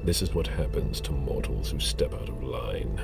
This is what happens to mortals who step out of line.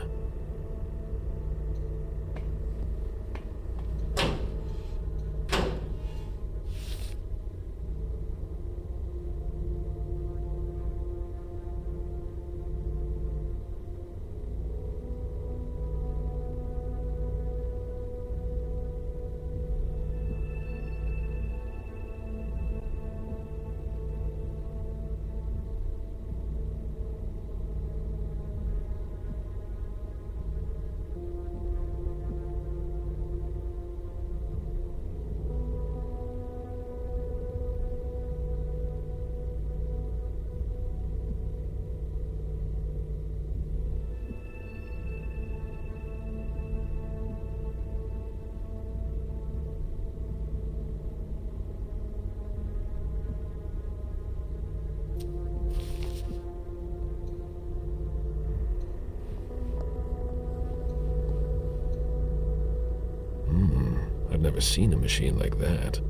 I've never seen a machine like that.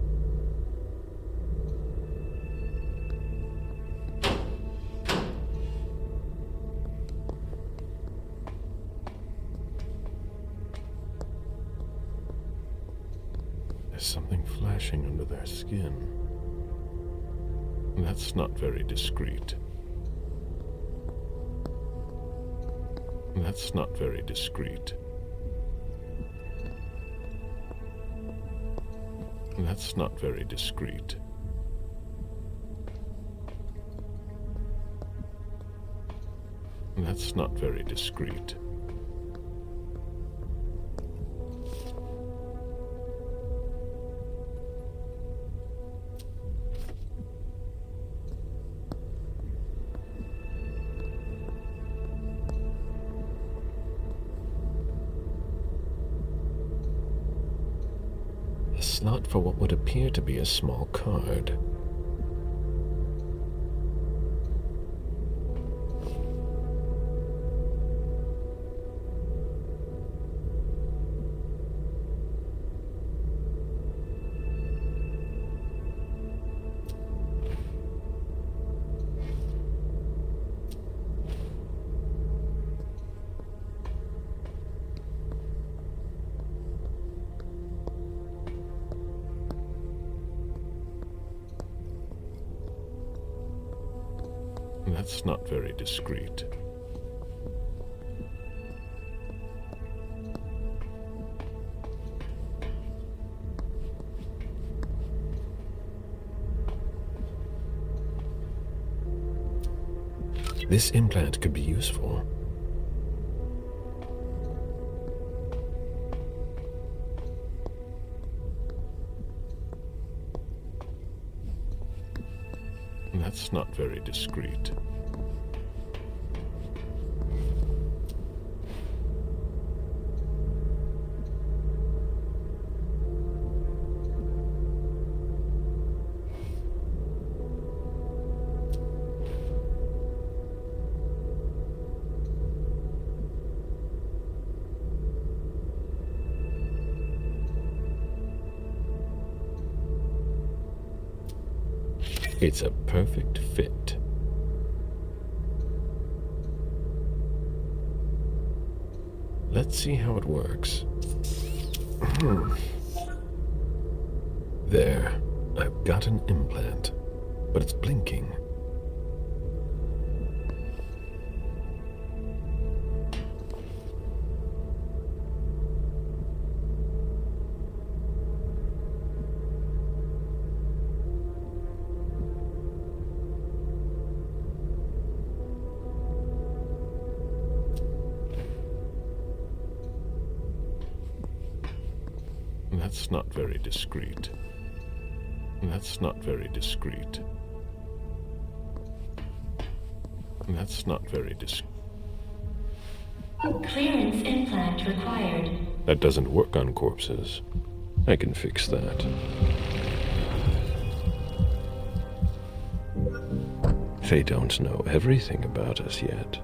There's something flashing under their skin. That's not very discreet. That's not very discreet. That's not very discreet. That's not very discreet. A slot for what would appear to be a small card. That's not very discreet. This implant could be useful. That's not very discreet. It's a perfect fit. Let's see how it works. There, I've got an implant, but it's blinking. That's not very discreet. That's not very discreet. That's not very discreet. Clearance implant required. That doesn't work on corpses. I can fix that. They don't know everything about us yet.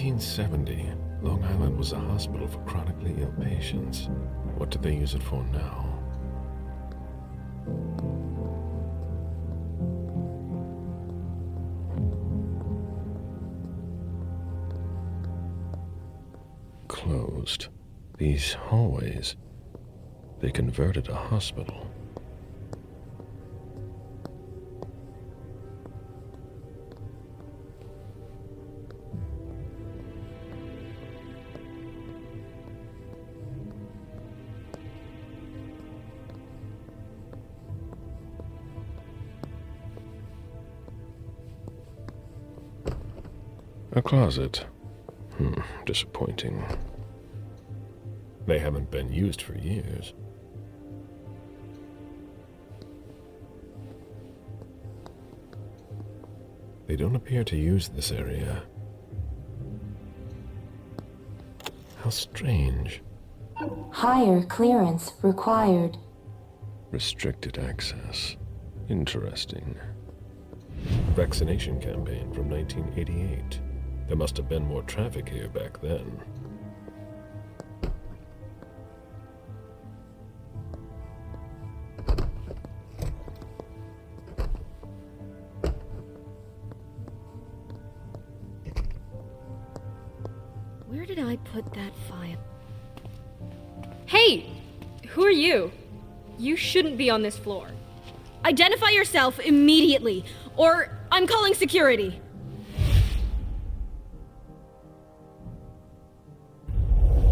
1970, Long Island was a hospital for chronically ill patients. What do they use it for now? Closed. These hallways, they converted a hospital. A closet. Disappointing. They haven't been used for years. They don't appear to use this area. How strange. Higher clearance required. Restricted access. Interesting. Vaccination campaign from 1988. There must have been more traffic here back then. Where did I put that file? Hey! Who are you? You shouldn't be on this floor. Identify yourself immediately, or I'm calling security.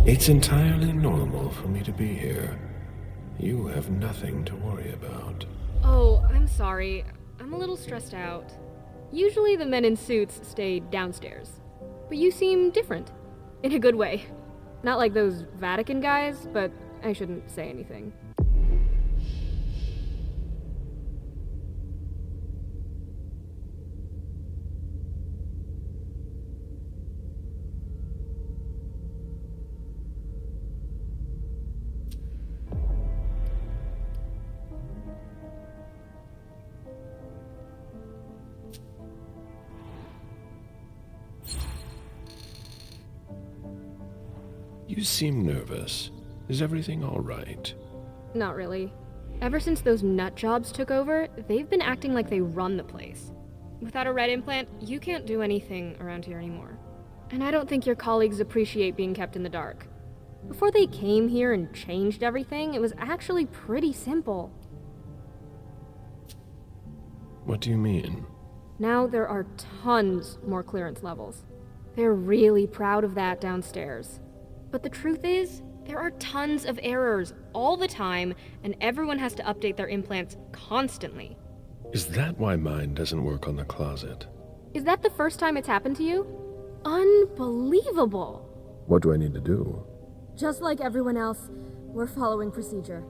It's entirely normal for me to be here. You have nothing to worry about. Oh, I'm sorry. I'm a little stressed out. Usually the men in suits stay downstairs. But you seem different. In a good way. Not like those Vatican guys, but I shouldn't say anything. You seem nervous. Is everything all right? Not really. Ever since those nut jobs took over, they've been acting like they run the place. Without a red implant, you can't do anything around here anymore. And I don't think your colleagues appreciate being kept in the dark. Before they came here and changed everything, it was actually pretty simple. What do you mean? Now there are tons more clearance levels. They're really proud of that downstairs. But the truth is, there are tons of errors all the time, and everyone has to update their implants constantly. Is that why mine doesn't work on the closet? Is that the first time it's happened to you? Unbelievable! What do I need to do? Just like everyone else, we're following procedure.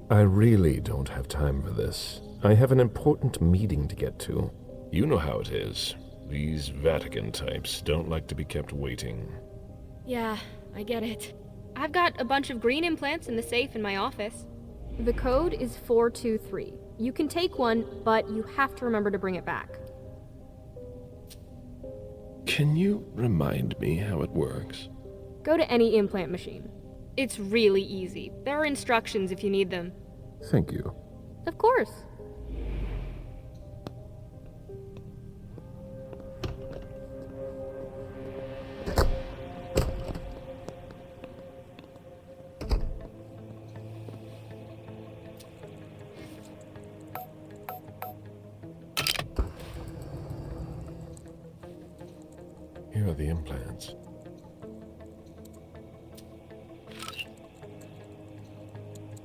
I really don't have time for this. I have an important meeting to get to. You know how it is. These Vatican types don't like to be kept waiting. Yeah, I get it. I've got a bunch of green implants in the safe in my office. The code is 423. You can take one, but you have to remember to bring it back. Can you remind me how it works? Go to any implant machine. It's really easy. There are instructions if you need them. Thank you. Of course. Here are the implants.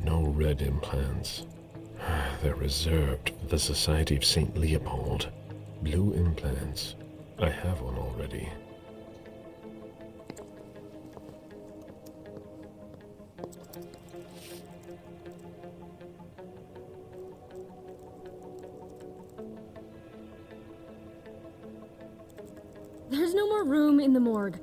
No red implants. They're reserved for the Society of St. Leopold. Blue implants. I have one already. There's no more room in the morgue.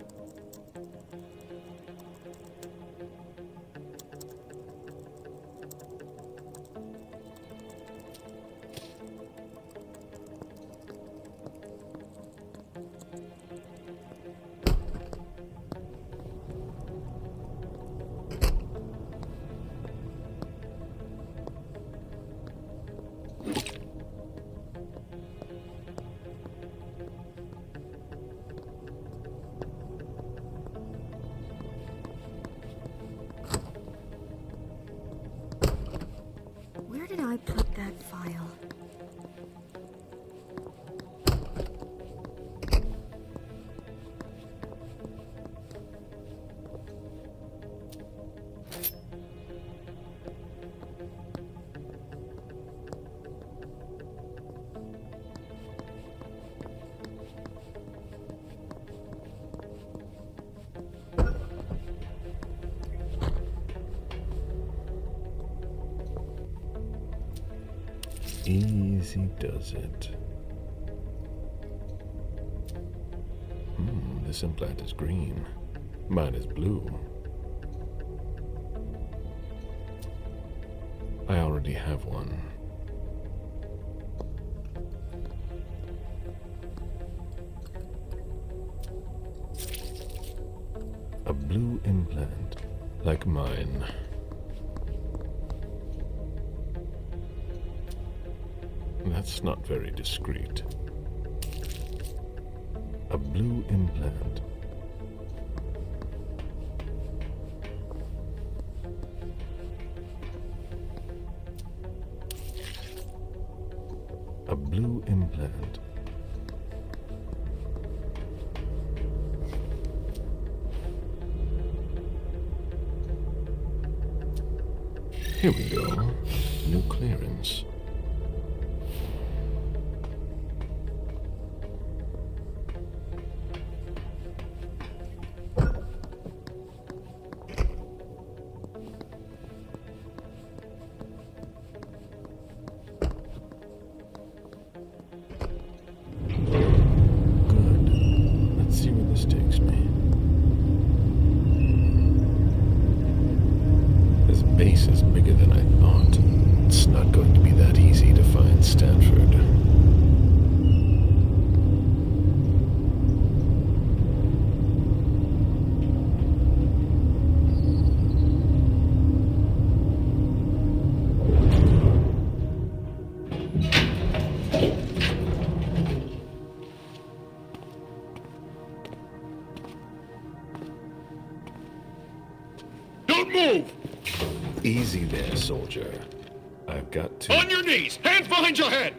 Where did I put that file? Easy does it. This implant is green. Mine is blue. I already have one. A blue implant, like mine. That's not very discreet. A blue implant. A blue implant. Here we go. New clearance. Move! Easy there, soldier. I've got to... On your knees! Hands behind your head!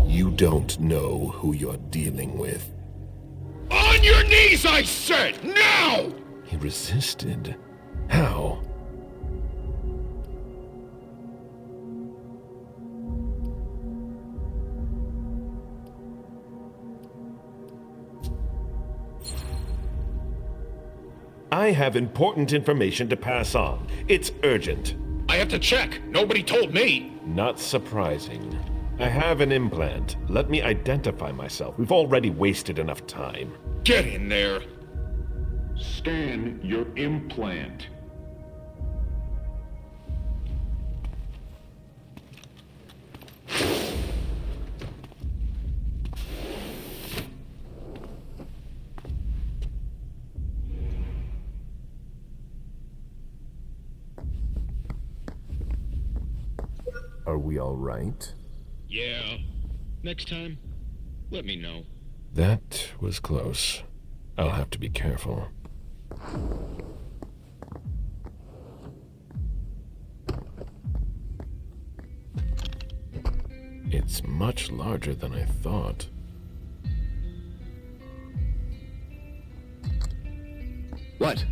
You don't know who you're dealing with. On your knees, I said! Now! He resisted. How? I have important information to pass on. It's urgent. I have to check. Nobody told me. Not surprising. I have an implant. Let me identify myself. We've already wasted enough time. Get in there. Scan your implant. Are we all right? Yeah. Next time, let me know. That was close. I'll have to be careful. It's much larger than I thought. What?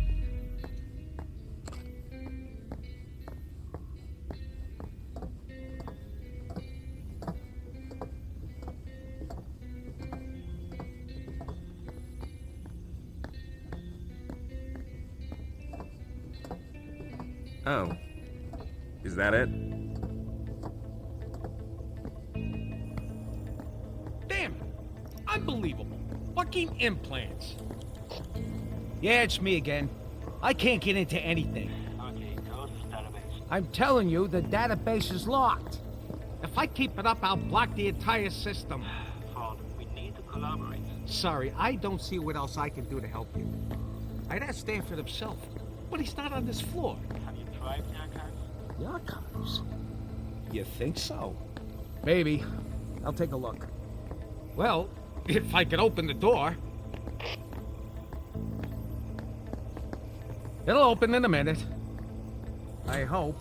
Oh. Is that it? Damn it! Unbelievable! Fucking implants! Yeah, it's me again. I can't get into anything. Okay, close this database. I'm telling you, the database is locked. If I keep it up, I'll block the entire system. Father, we need to collaborate. Sorry, I don't see what else I can do to help you. I'd ask Stanford himself, but he's not on this floor. Have you tried the archives? The archives? You think so? Maybe. I'll take a look. Well, if I could open the door. It'll open in a minute. I hope.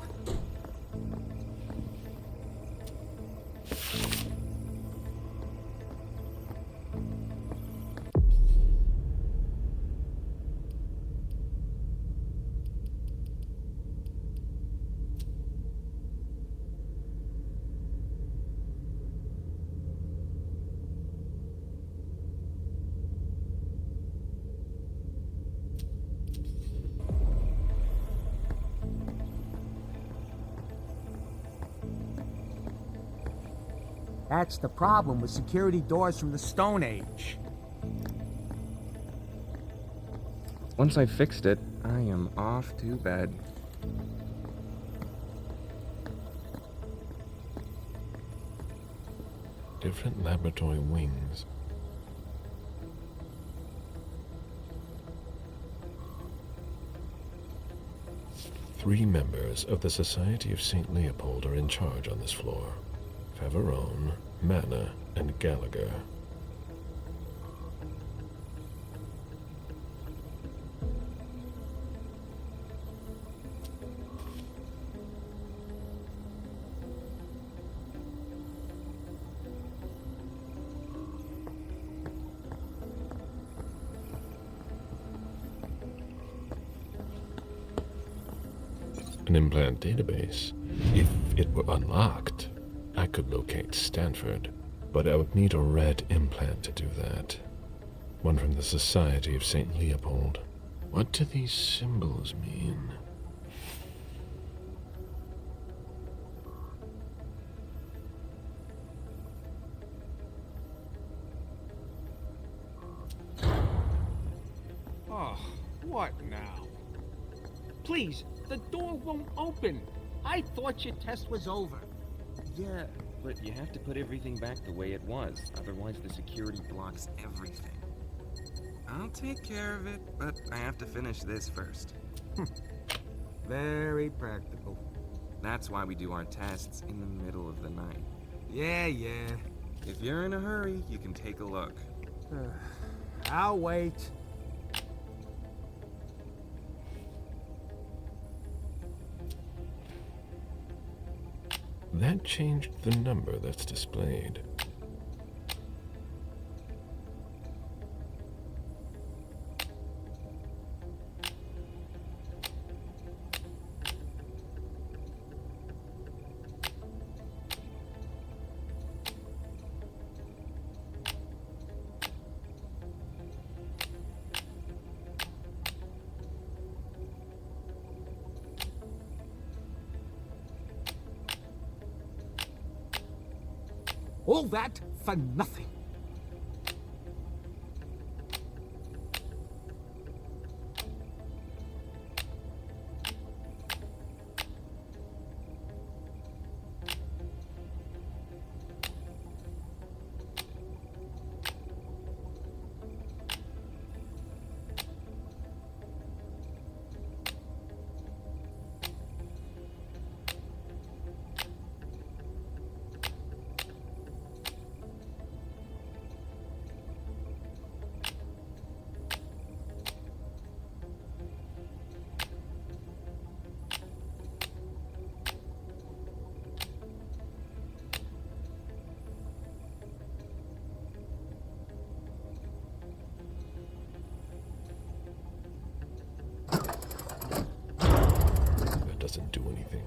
That's the problem with security doors from the Stone Age. Once I fixed it, I am off to bed. Different laboratory wings. Three members of the Society of St. Leopold are in charge on this floor. Favarone, Manna, and Gallagher. An implant database. If it were unlocked, I could locate Stanford, but I would need a red implant to do that. One from the Society of St. Leopold. What do these symbols mean? Oh, what now? Please, the door won't open. I thought your test was over. Yeah, but you have to put everything back the way it was, otherwise the security blocks everything. I'll take care of it, but I have to finish this first. Very practical. That's why we do our tests in the middle of the night. Yeah. If you're in a hurry, you can take a look. I'll wait. That changed the number that's displayed. All that for nothing. Doesn't do anything.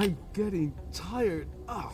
I'm getting tired. Ugh.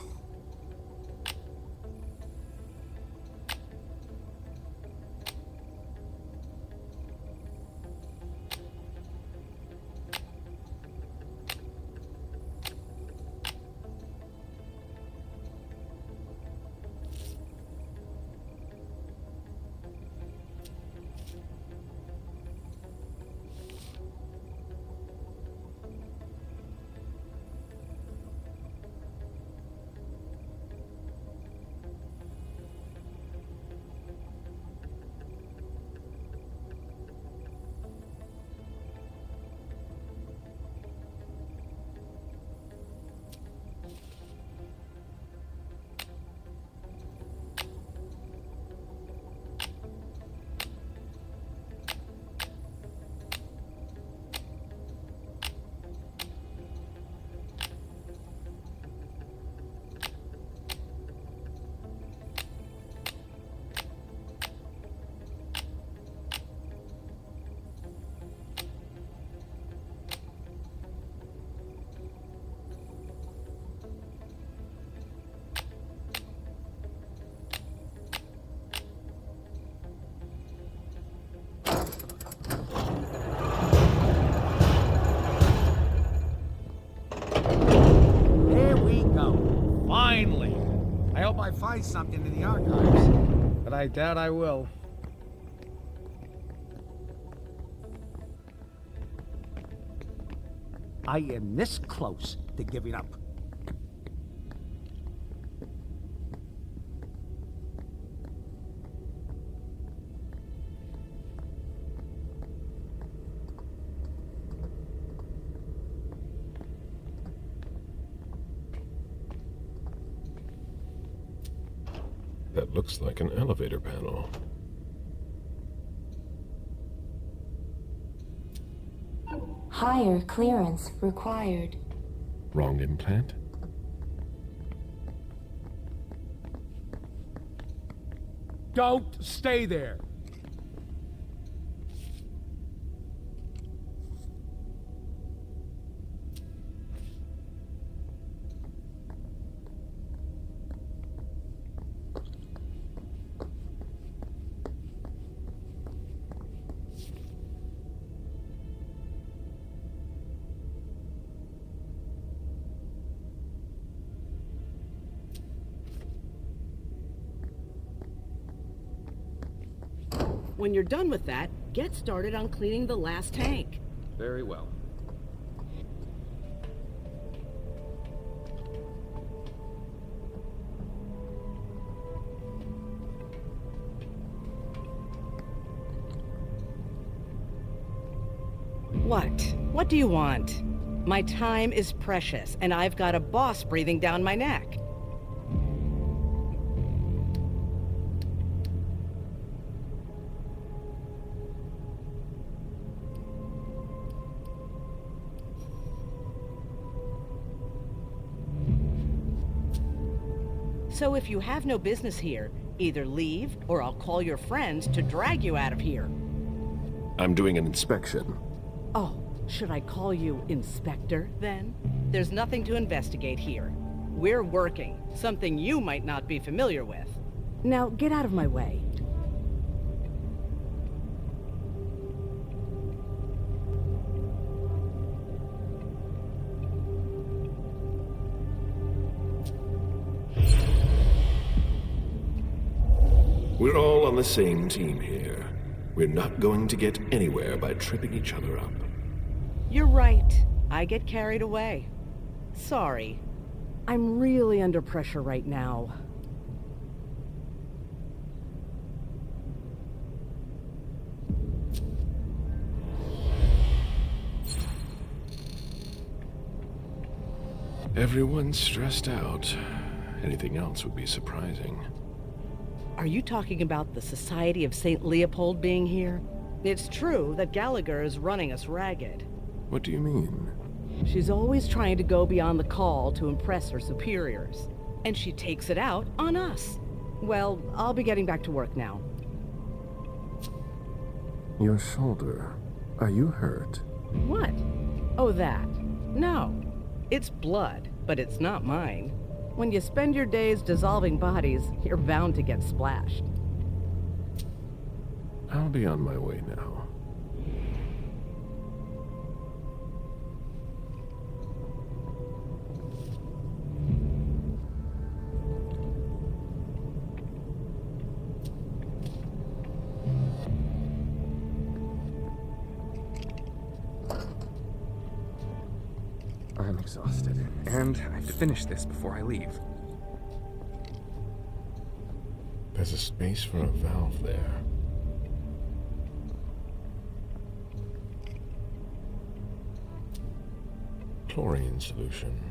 Finally! I hope I find something in the archives. But I doubt I will. I am this close to giving up. That looks like an elevator panel. Higher clearance required. Wrong implant? Don't stay there! When you're done with that, get started on cleaning the last tank. Very well. What? What do you want? My time is precious, and I've got a boss breathing down my neck. So if you have no business here, either leave, or I'll call your friends to drag you out of here. I'm doing an inspection. Oh, should I call you Inspector, then? There's nothing to investigate here. We're working, something you might not be familiar with. Now, get out of my way. We're all on the same team here. We're not going to get anywhere by tripping each other up. You're right. I get carried away. Sorry. I'm really under pressure right now. Everyone's stressed out. Anything else would be surprising. Are you talking about the Society of St. Leopold being here? It's true that Gallagher is running us ragged. What do you mean? She's always trying to go beyond the call to impress her superiors. And she takes it out on us. Well, I'll be getting back to work now. Your shoulder. Are you hurt? What? Oh, that. No. It's blood. but it's not mine. When you spend your days dissolving bodies, you're bound to get splashed. I'll be on my way now. I'm exhausted, and I have to finish this before I leave. There's a space for a valve there. Chlorine solution.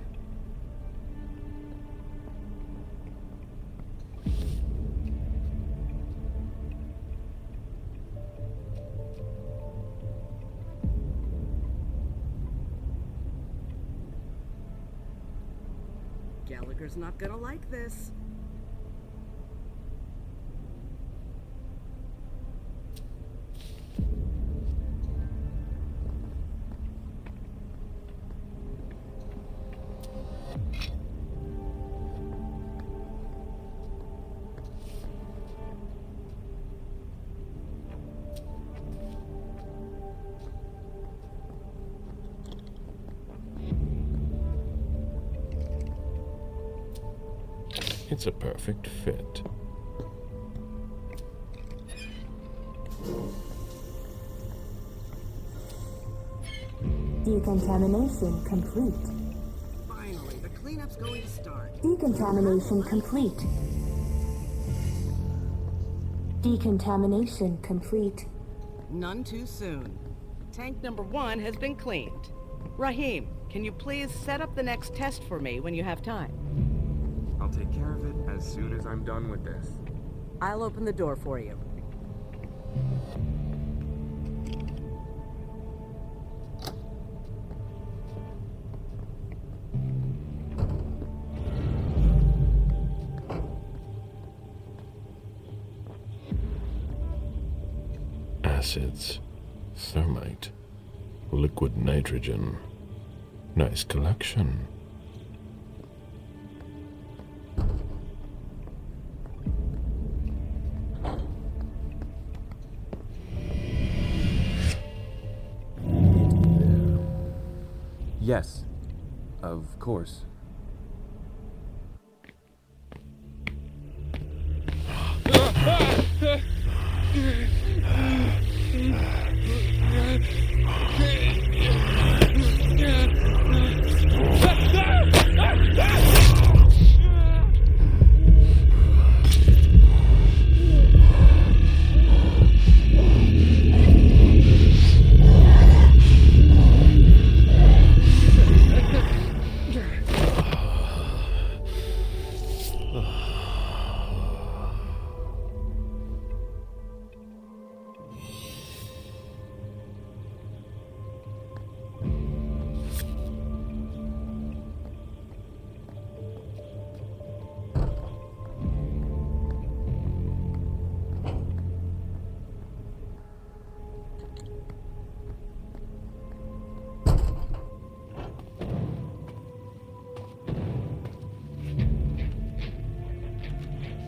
Gallagher's not gonna like this. It's a perfect fit. Decontamination complete. Finally, the cleanup's going to start. Decontamination complete. Decontamination complete. None too soon. Tank number 1 has been cleaned. Rahim, can you please set up the next test for me when you have time? I'll take care of it as soon as I'm done with this. I'll open the door for you. Acids, thermite, liquid nitrogen. Nice collection. Yes, of course.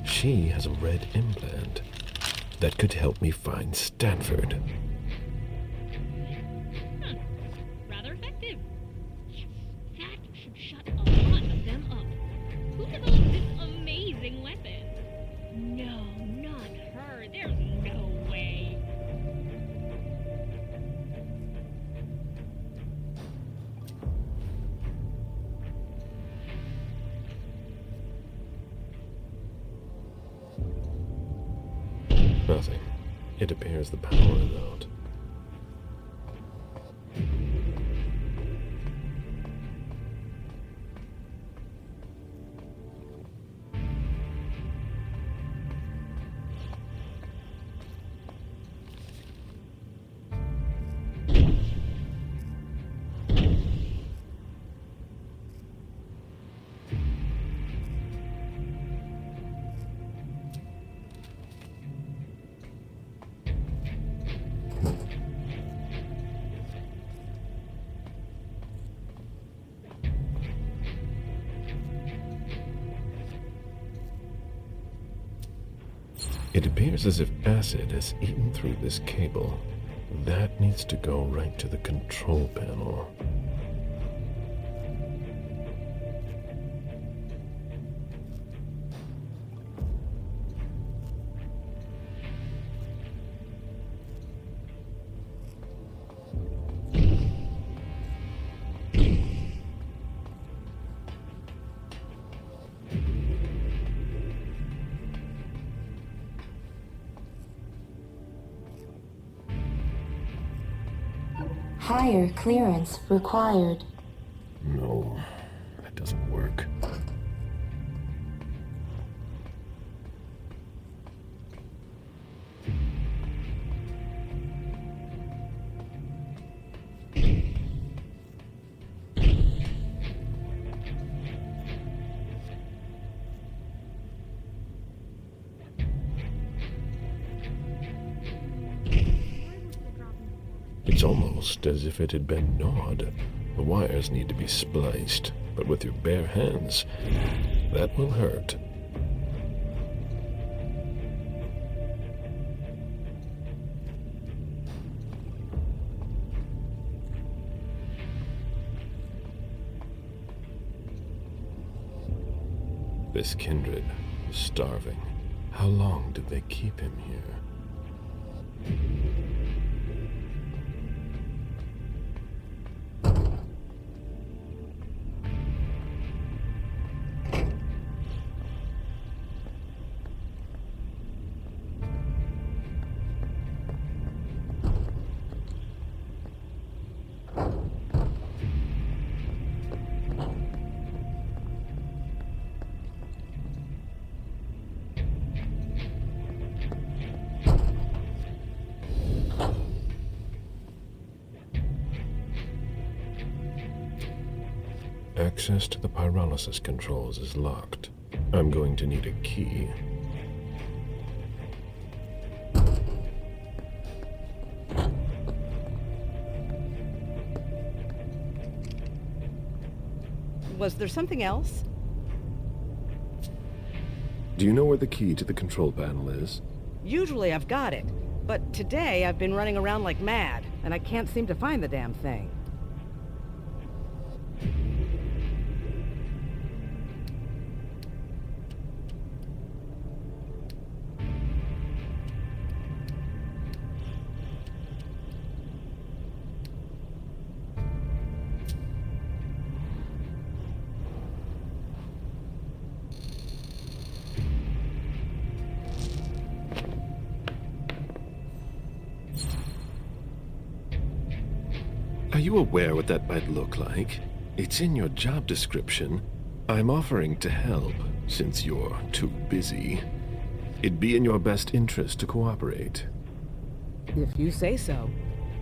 She has a red implant that could help me find Stanford. Rather effective. That should shut a lot of them up. Who developed this amazing weapon? No, not her. There's no way. Nothing. It appears the power is out. It appears as if acid has eaten through this cable. That needs to go right to the control panel. Higher clearance required. No, that doesn't work. It's almost as if it had been gnawed. The wires need to be spliced, but with your bare hands, that will hurt. This kindred is starving. How long did they keep him here? Access to the pyrolysis controls is locked. I'm going to need a key. Was there something else? Do you know where the key to the control panel is? Usually I've got it, but today I've been running around like mad, and I can't seem to find the damn thing. Are you aware what that might look like? It's in your job description. I'm offering to help, since you're too busy. It'd be in your best interest to cooperate. If you say so.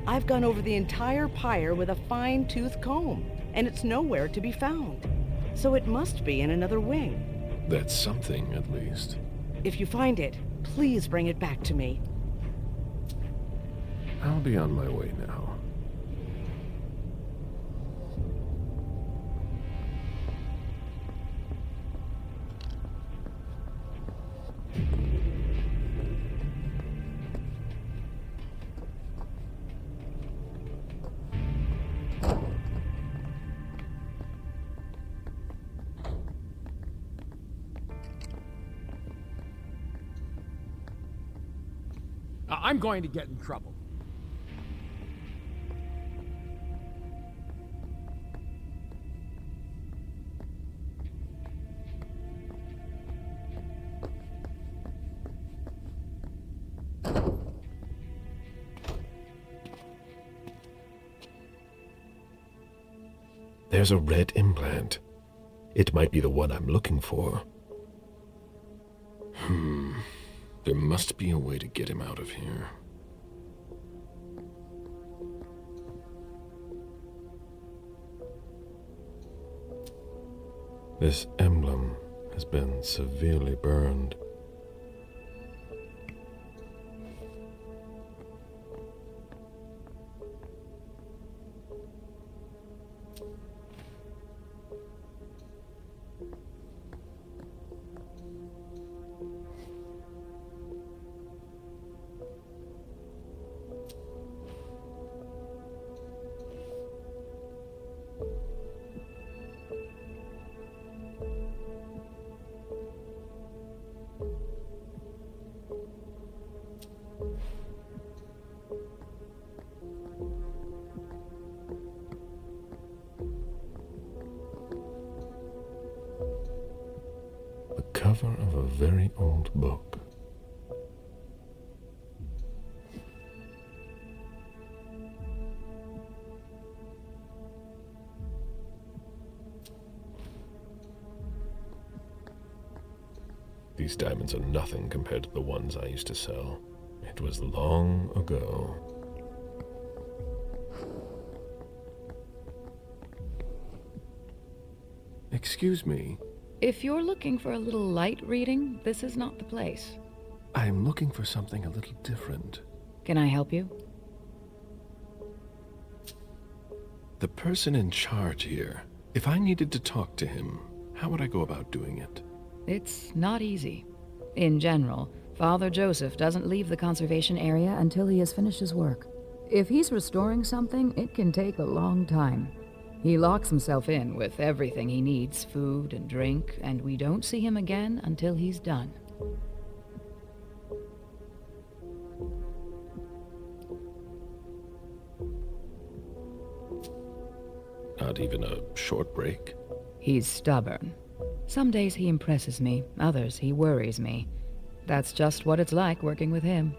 I've gone over the entire pyre with a fine-tooth comb, and it's nowhere to be found. So it must be in another wing. That's something, at least. If you find it, please bring it back to me. I'll be on my way now. I'm going to get in trouble. There's a red implant. It might be the one I'm looking for. There must be a way to get him out of here. This emblem has been severely burned. cover of a very old book. These diamonds are nothing compared to the ones I used to sell. It was long ago. Excuse me. If you're looking for a little light reading, this is not the place. I'm looking for something a little different. Can I help you? The person in charge here, if I needed to talk to him, how would I go about doing it? It's not easy. In general, Father Joseph doesn't leave the conservation area until he has finished his work. If he's restoring something, it can take a long time. He locks himself in with everything he needs, food and drink, and we don't see him again until he's done. Not even a short break? He's stubborn. Some days he impresses me, others he worries me. That's just what it's like working with him.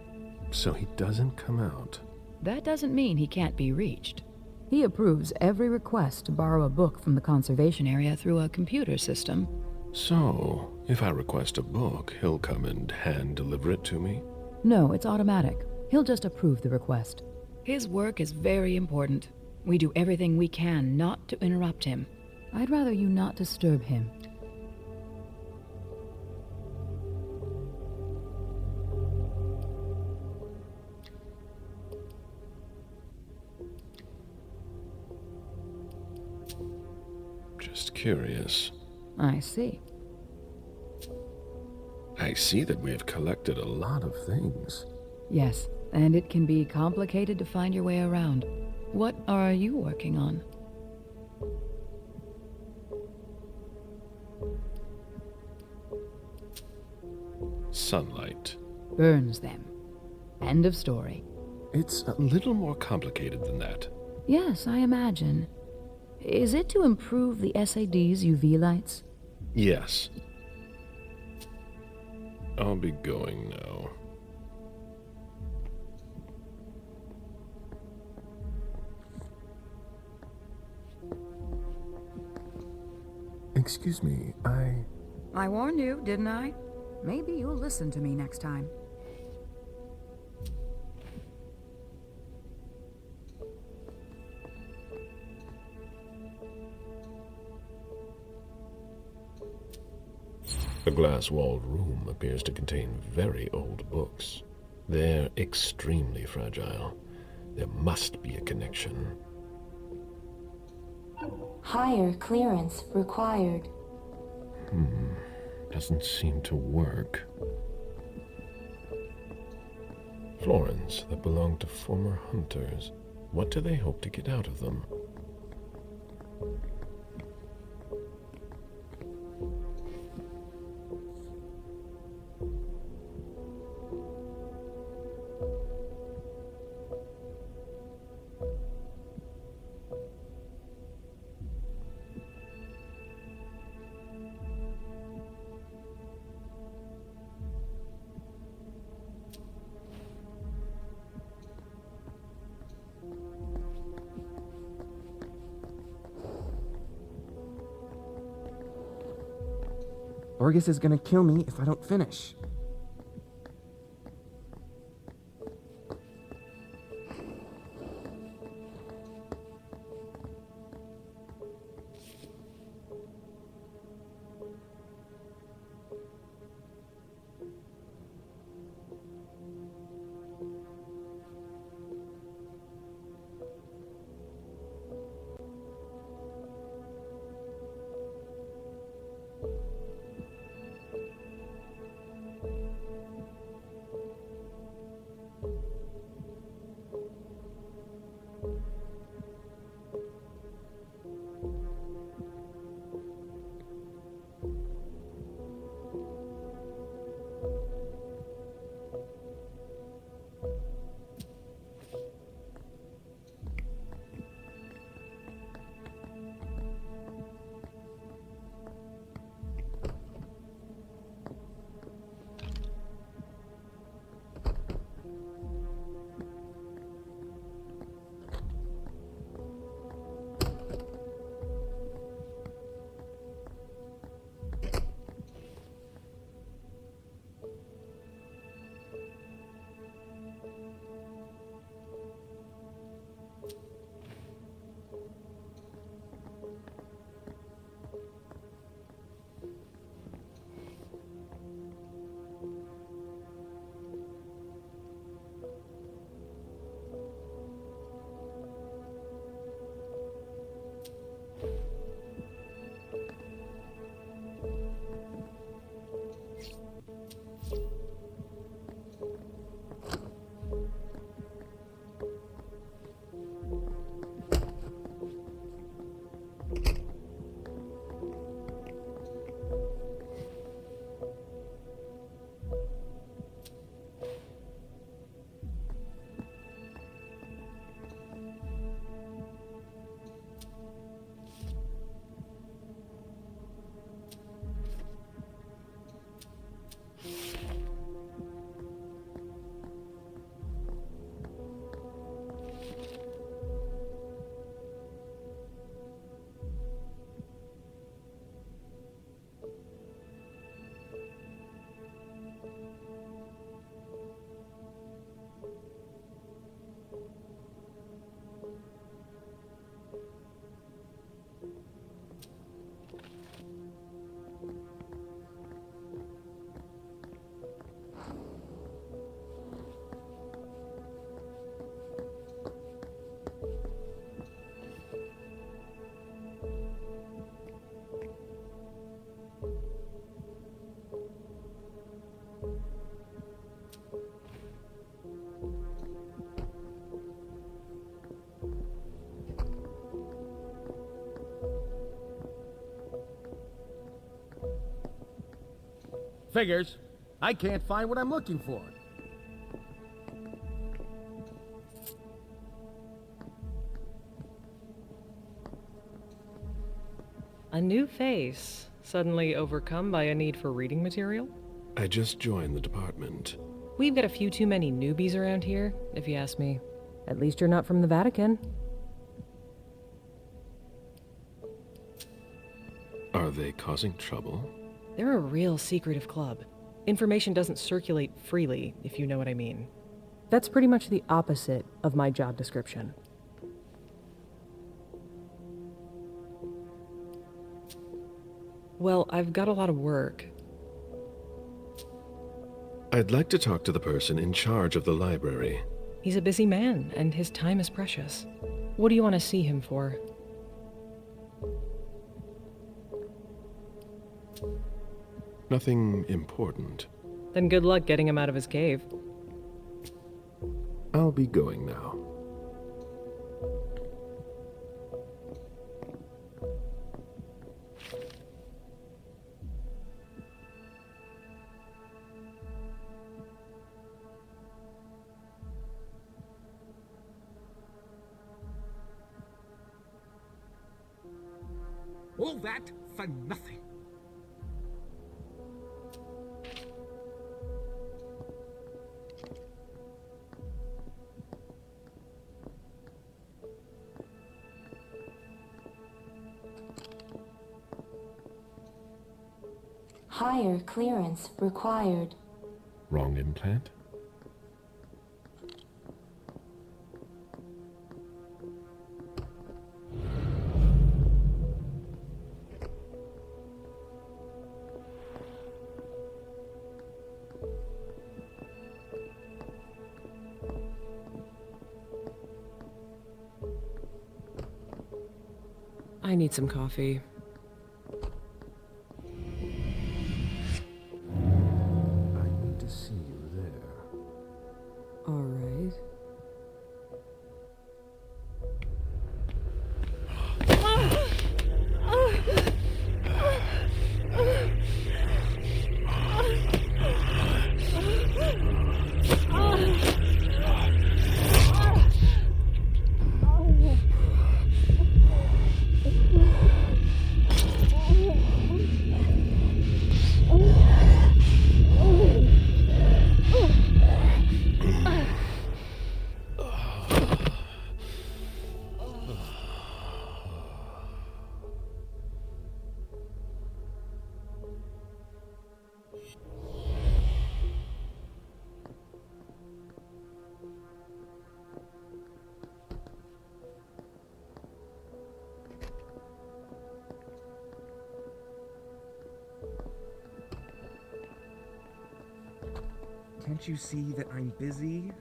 So he doesn't come out? That doesn't mean he can't be reached. He approves every request to borrow a book from the conservation area through a computer system. So, if I request a book, he'll come and hand-deliver it to me? No, it's automatic. He'll just approve the request. His work is very important. We do everything we can not to interrupt him. I'd rather you not disturb him. Just curious. I see. I see that we have collected a lot of things. Yes, and it can be complicated to find your way around. What are you working on? Sunlight. Burns them. End of story. It's a little more complicated than that. Yes, I imagine. Is it to improve the SAD's UV lights? Yes. I'll be going now. Excuse me, I warned you, didn't I? Maybe you'll listen to me next time. The glass-walled room appears to contain very old books. They're extremely fragile. There must be a connection. Higher clearance required. Doesn't seem to work. Florins that belong to former hunters. What do they hope to get out of them? Orgus is gonna kill me if I don't finish. Figures. I can't find what I'm looking for. A new face, suddenly overcome by a need for reading material? I just joined the department. We've got a few too many newbies around here, if you ask me. At least you're not from the Vatican. Are they causing trouble? They're a real secretive club. Information doesn't circulate freely, if you know what I mean. That's pretty much the opposite of my job description. Well, I've got a lot of work. I'd like to talk to the person in charge of the library. He's a busy man, and his time is precious. What do you want to see him for? Nothing important. Then good luck getting him out of his cave. I'll be going now. All that for nothing. Higher clearance required. Wrong implant? I need some coffee. I need to see you there. All right. Can't you see that I'm busy?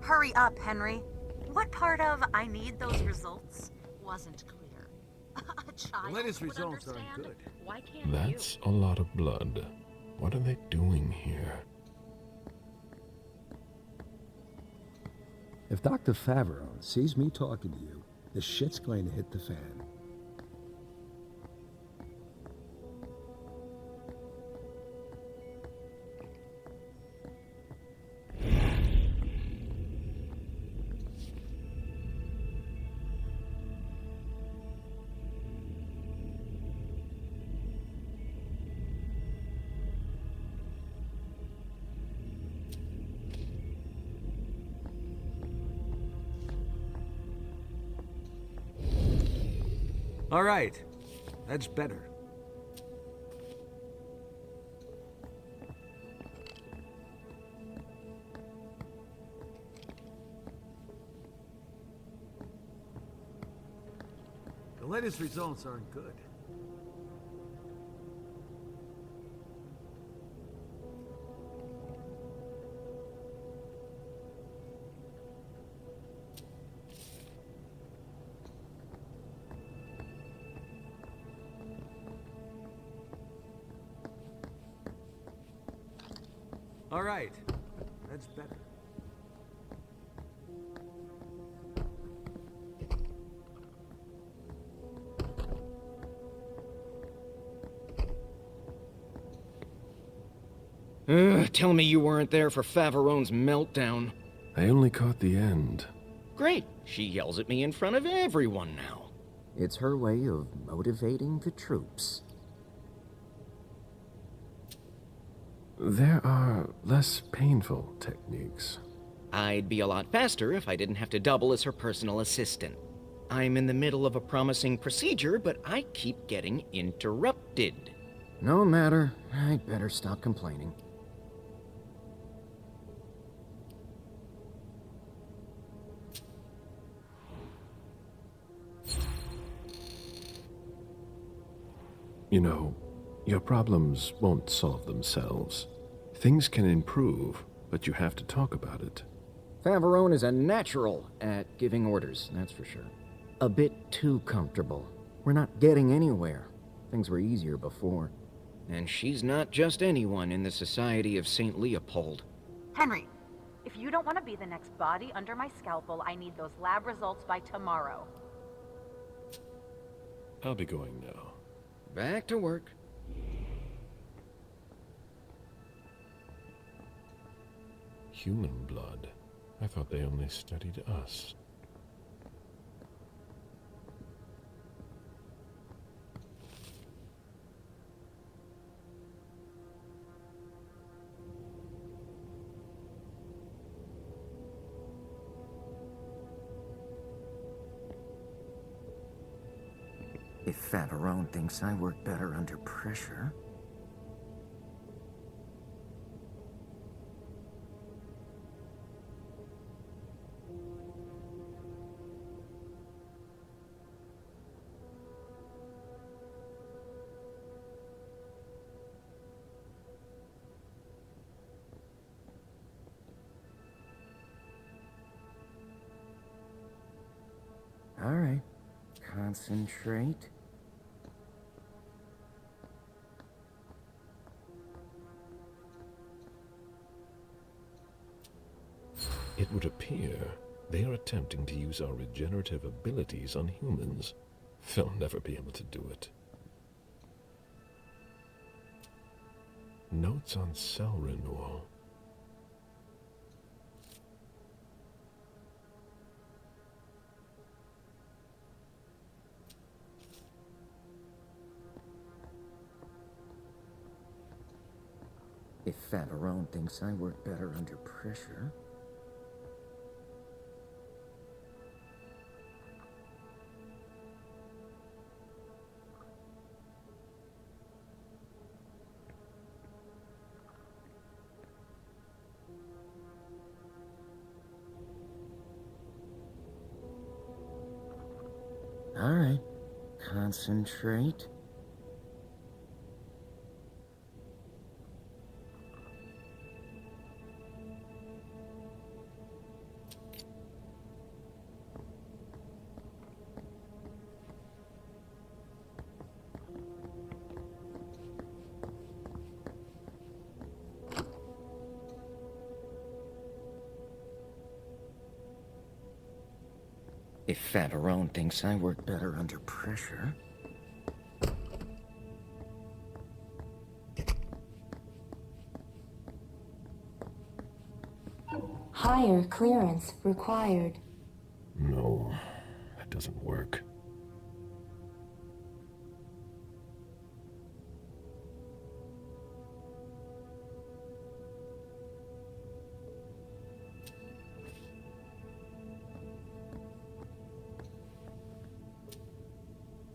Hurry up, Henry. What part of I need those results wasn't clear? A child The latest would results aren't understand. good. Why can't That's a lot of blood. What are they doing here? If Dr. Favreau sees me talking to you, the shit's going to hit the fan. All right. That's better. The latest results aren't good. All right. That's better. Tell me you weren't there for Faverone's meltdown. I only caught the end. Great. She yells at me in front of everyone now. It's her way of motivating the troops. There are less painful techniques. I'd be a lot faster if I didn't have to double as her personal assistant. I'm in the middle of a promising procedure, but I keep getting interrupted. No matter. I'd better stop complaining. You know, your problems won't solve themselves. Things can improve, but you have to talk about it. Faverone is a natural at giving orders, that's for sure. A bit too comfortable. We're not getting anywhere. Things were easier before. And she's not just anyone in the Society of St. Leopold. Henry, if you don't want to be the next body under my scalpel, I need those lab results by tomorrow. I'll be going now. Back to work. Human blood? I thought they only studied us. If Faverone thinks I work better under pressure... All right. Concentrate. It would appear they are attempting to use our regenerative abilities on humans. They'll never be able to do it. Notes on cell renewal. If Faverone thinks I work better under pressure... All right. Concentrate. If Faverone thinks I work better under pressure... Higher clearance required. No, that doesn't work.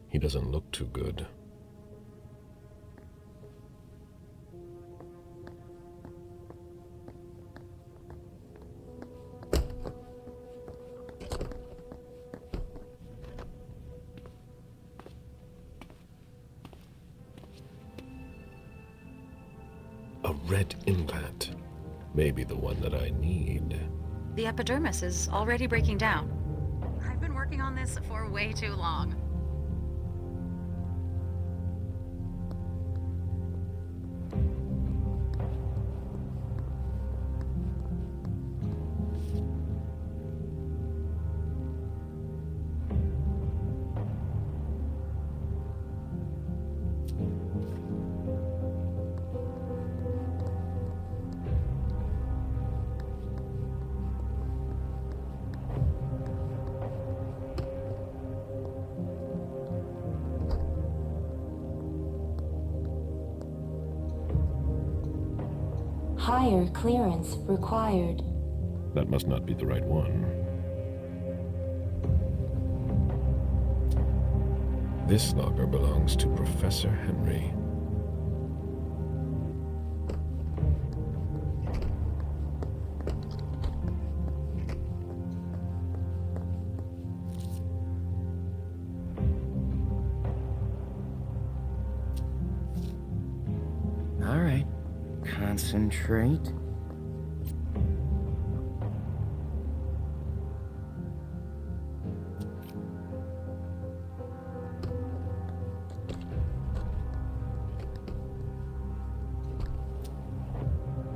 He doesn't look too good. A red implant. Maybe the one that I need. The epidermis is already breaking down. I've been working on this for way too long. Higher clearance required. That must not be the right one. This locker belongs to Professor Henry. All right. Concentrate.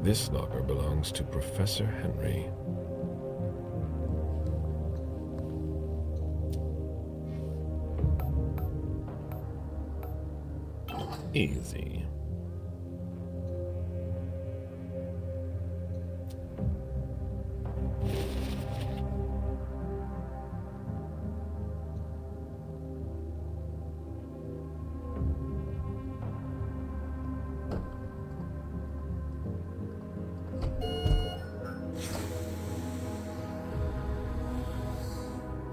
This locker belongs to Professor Henry. Easy.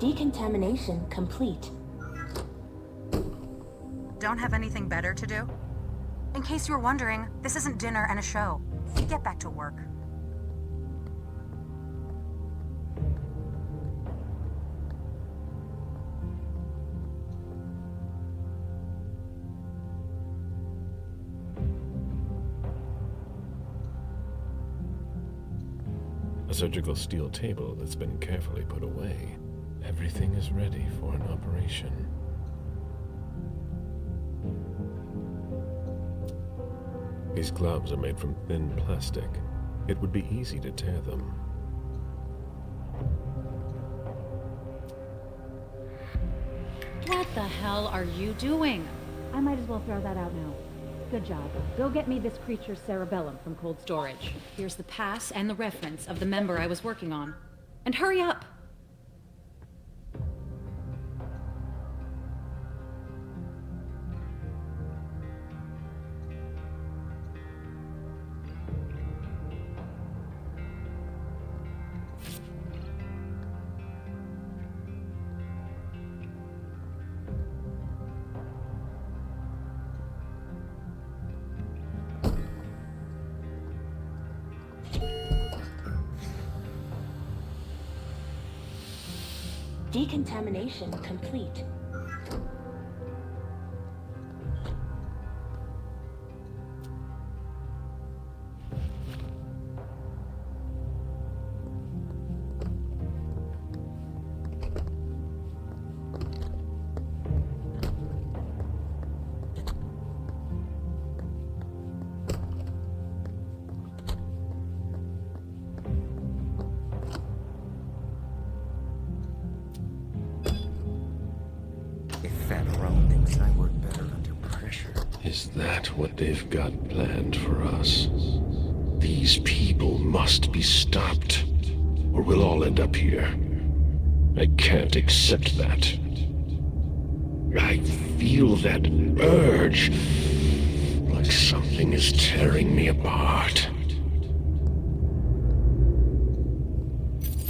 Decontamination complete. Don't have anything better to do? In case you were wondering, this isn't dinner and a show. Get back to work. A surgical steel table that's been carefully put away. Everything is ready for an operation. These gloves are made from thin plastic. It would be easy to tear them. What the hell are you doing? I might as well throw that out now. Good job. Go get me this creature's cerebellum from cold storage. Here's the pass and the reference of the member I was working on. And hurry up! Decontamination complete. Is that what they've got planned for us? These people must be stopped, or we'll all end up here. I can't accept that. I feel that urge, like something is tearing me apart.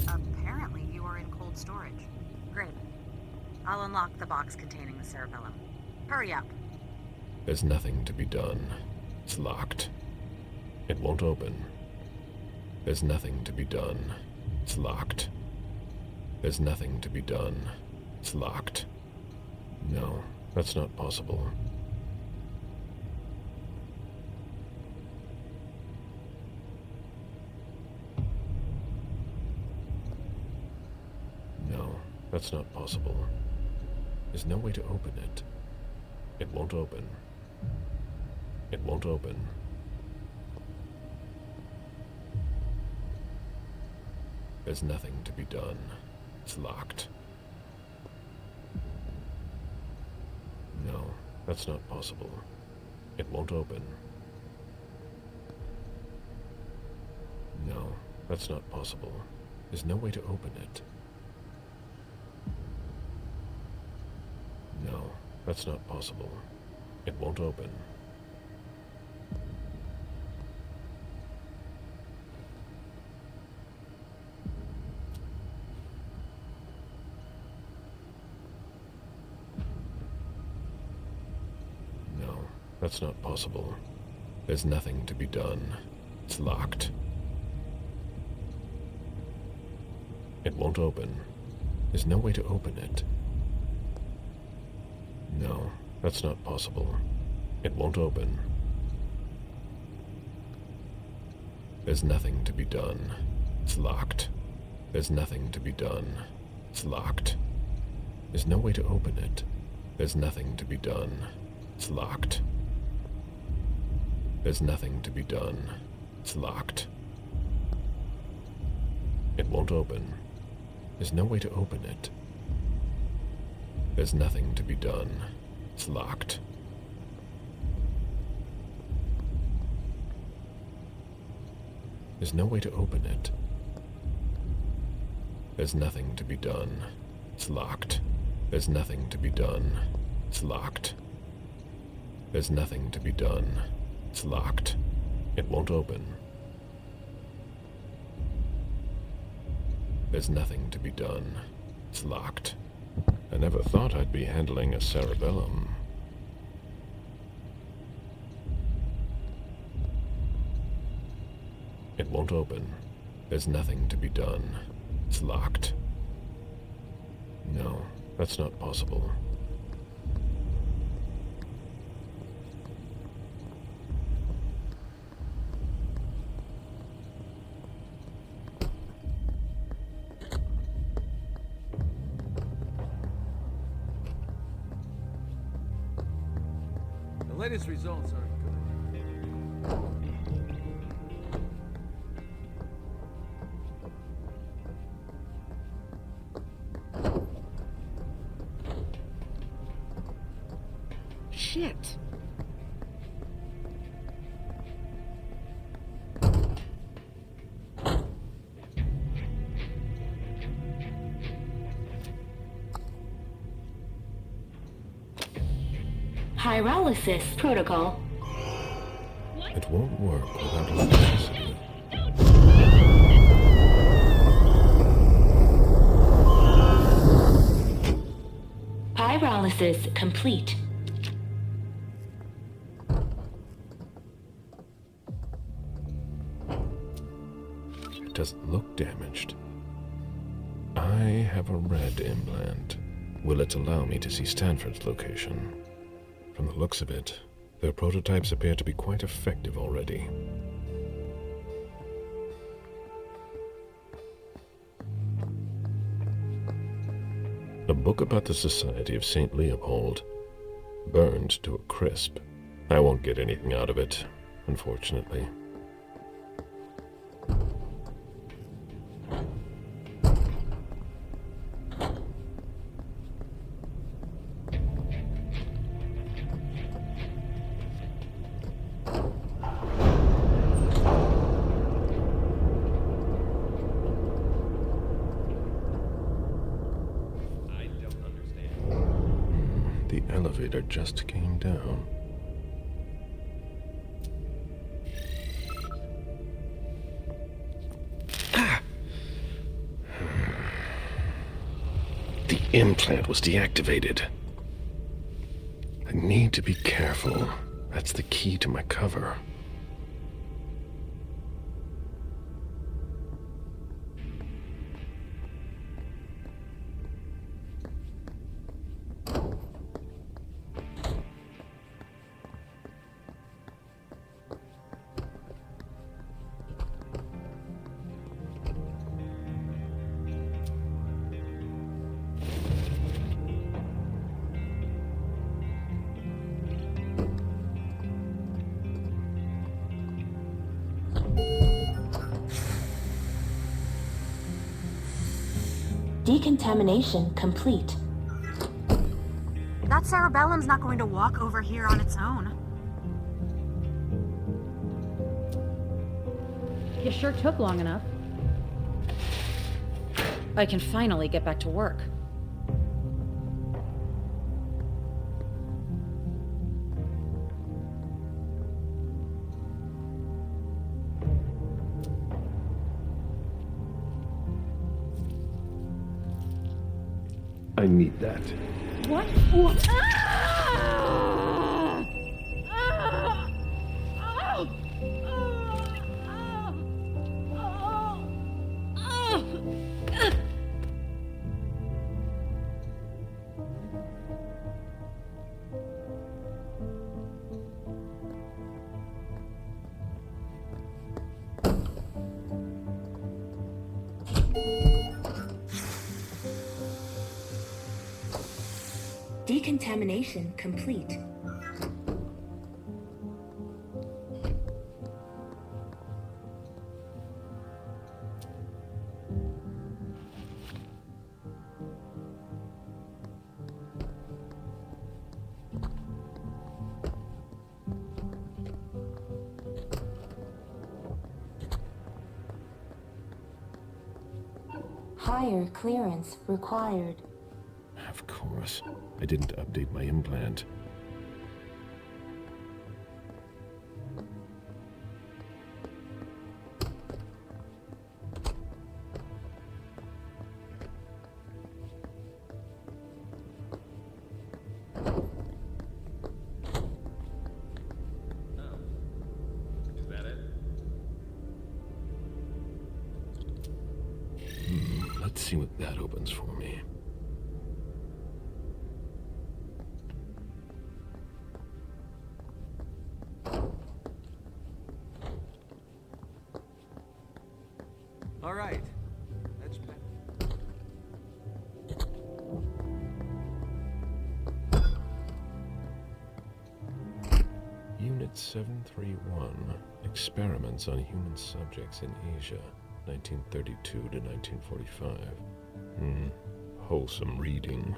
Apparently you are in cold storage. Great. I'll unlock the box containing the cerebellum. Hurry up. There's nothing to be done. It's locked. It won't open. There's nothing to be done. It's locked. There's nothing to be done. It's locked. No, that's not possible. No, that's not possible. There's no way to open it. It won't open. It won't open. There's nothing to be done. It's locked. No, that's not possible. It won't open. No, that's not possible. There's no way to open it. No, that's not possible. It won't open. that's not possible. There's nothing to be done. It's locked. It won't open. There's no way to open it. No, that's not possible. It won't open. There's nothing to be done. It's locked. There's nothing to be done. It's locked. There's no way to open it. There's nothing to be done. It's locked. There's nothing to be done. It's locked. It won't open. There's no way to open it. There's nothing to be done. It's locked. There's no way to open it. There's nothing to be done. It's locked. There's nothing to be done. It's locked. There's nothing to be done. It's locked. It won't open. There's nothing to be done. It's locked. I never thought I'd be handling a cerebellum. It won't open. There's nothing to be done. It's locked. No, that's not possible. The latest results aren't good. Shit. Pyrolysis protocol. It won't work without electricity. Pyrolysis complete. It doesn't look damaged. I have a red implant. Will it allow me to see Stanford's location? From the looks of it, their prototypes appear to be quite effective already. A book about the Society of St. Leopold. Burned to a crisp. I won't get anything out of it, unfortunately. The elevator just came down. The implant was deactivated. I need to be careful. That's the key to my cover. Decontamination complete. That cerebellum's not going to walk over here on its own. You sure took long enough. I can finally get back to work. I need that. What? Ah! Ah! Decontamination complete. Higher clearance required. Of course. I didn't update my implant. Let's see what that opens for me. All right. That's better. Unit 731. Experiments on human subjects in Asia, 1932 to 1945. Wholesome reading.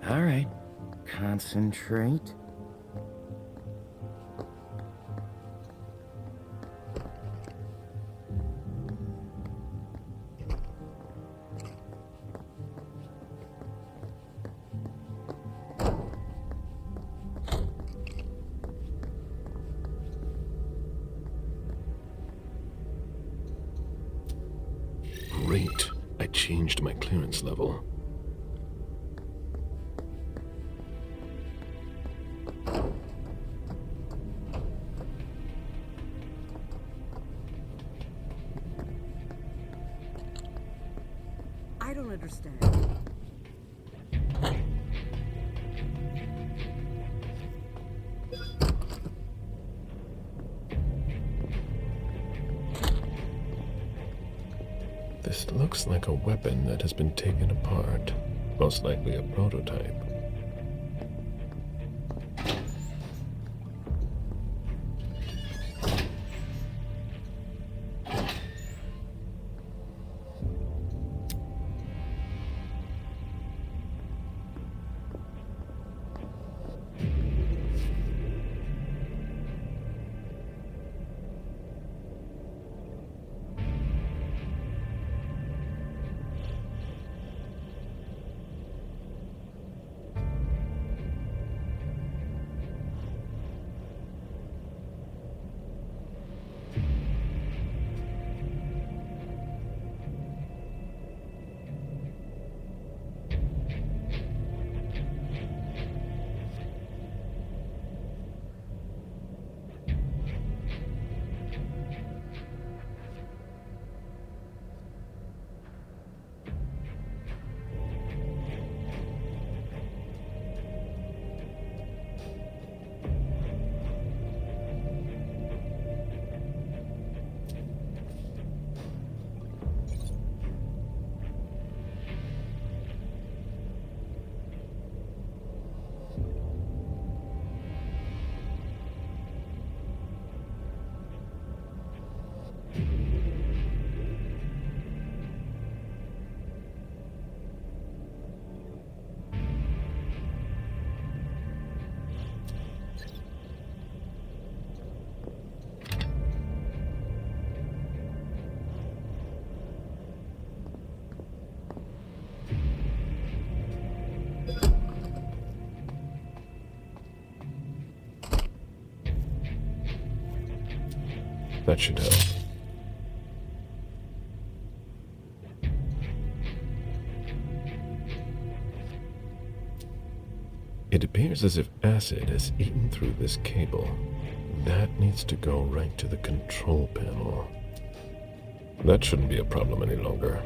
All right. Concentrate. Great. I changed my clearance level. I don't understand. This looks like a weapon that has been taken apart. Most likely a prototype. That should help. It appears as if acid has eaten through this cable. That needs to go right to the control panel. That shouldn't be a problem any longer.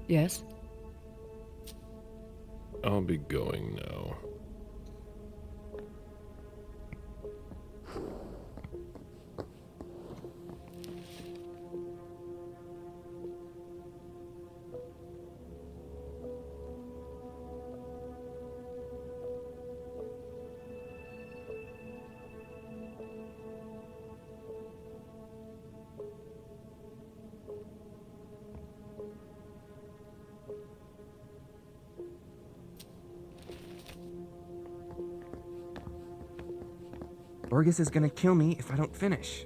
Yes? I'll be going now. Orgus is gonna kill me if I don't finish.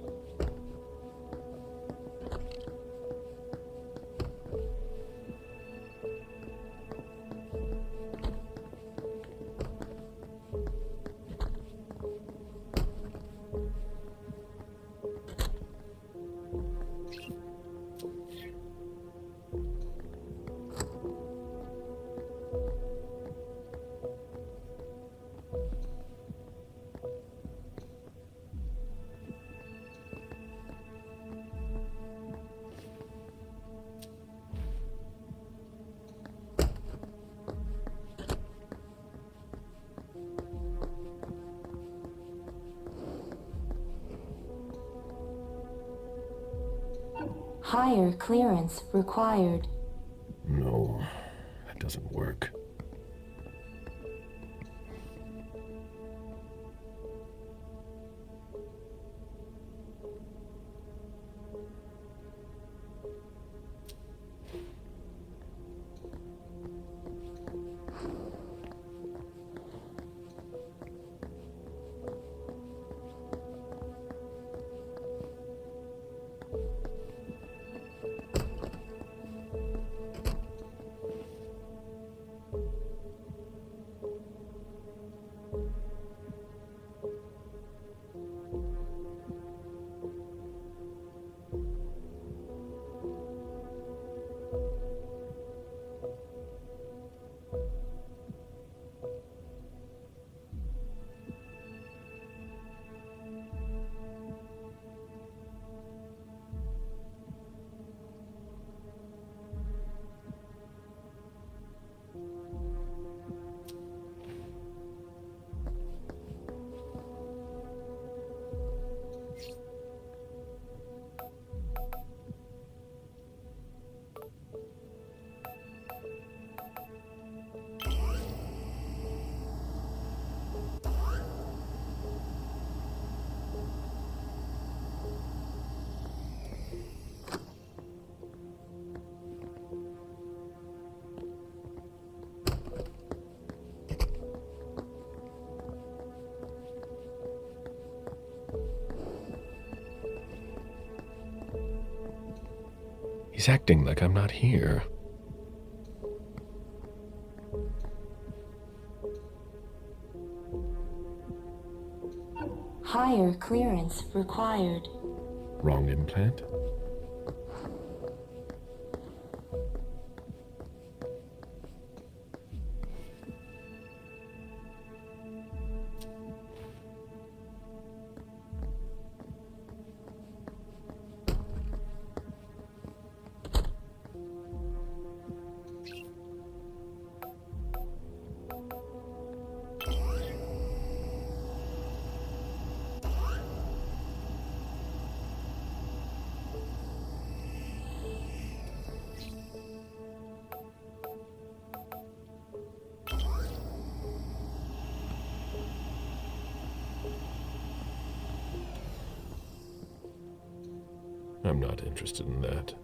Higher clearance required. No, that doesn't work. He's acting like I'm not here. Higher clearance required. Wrong implant? I'm not interested in that.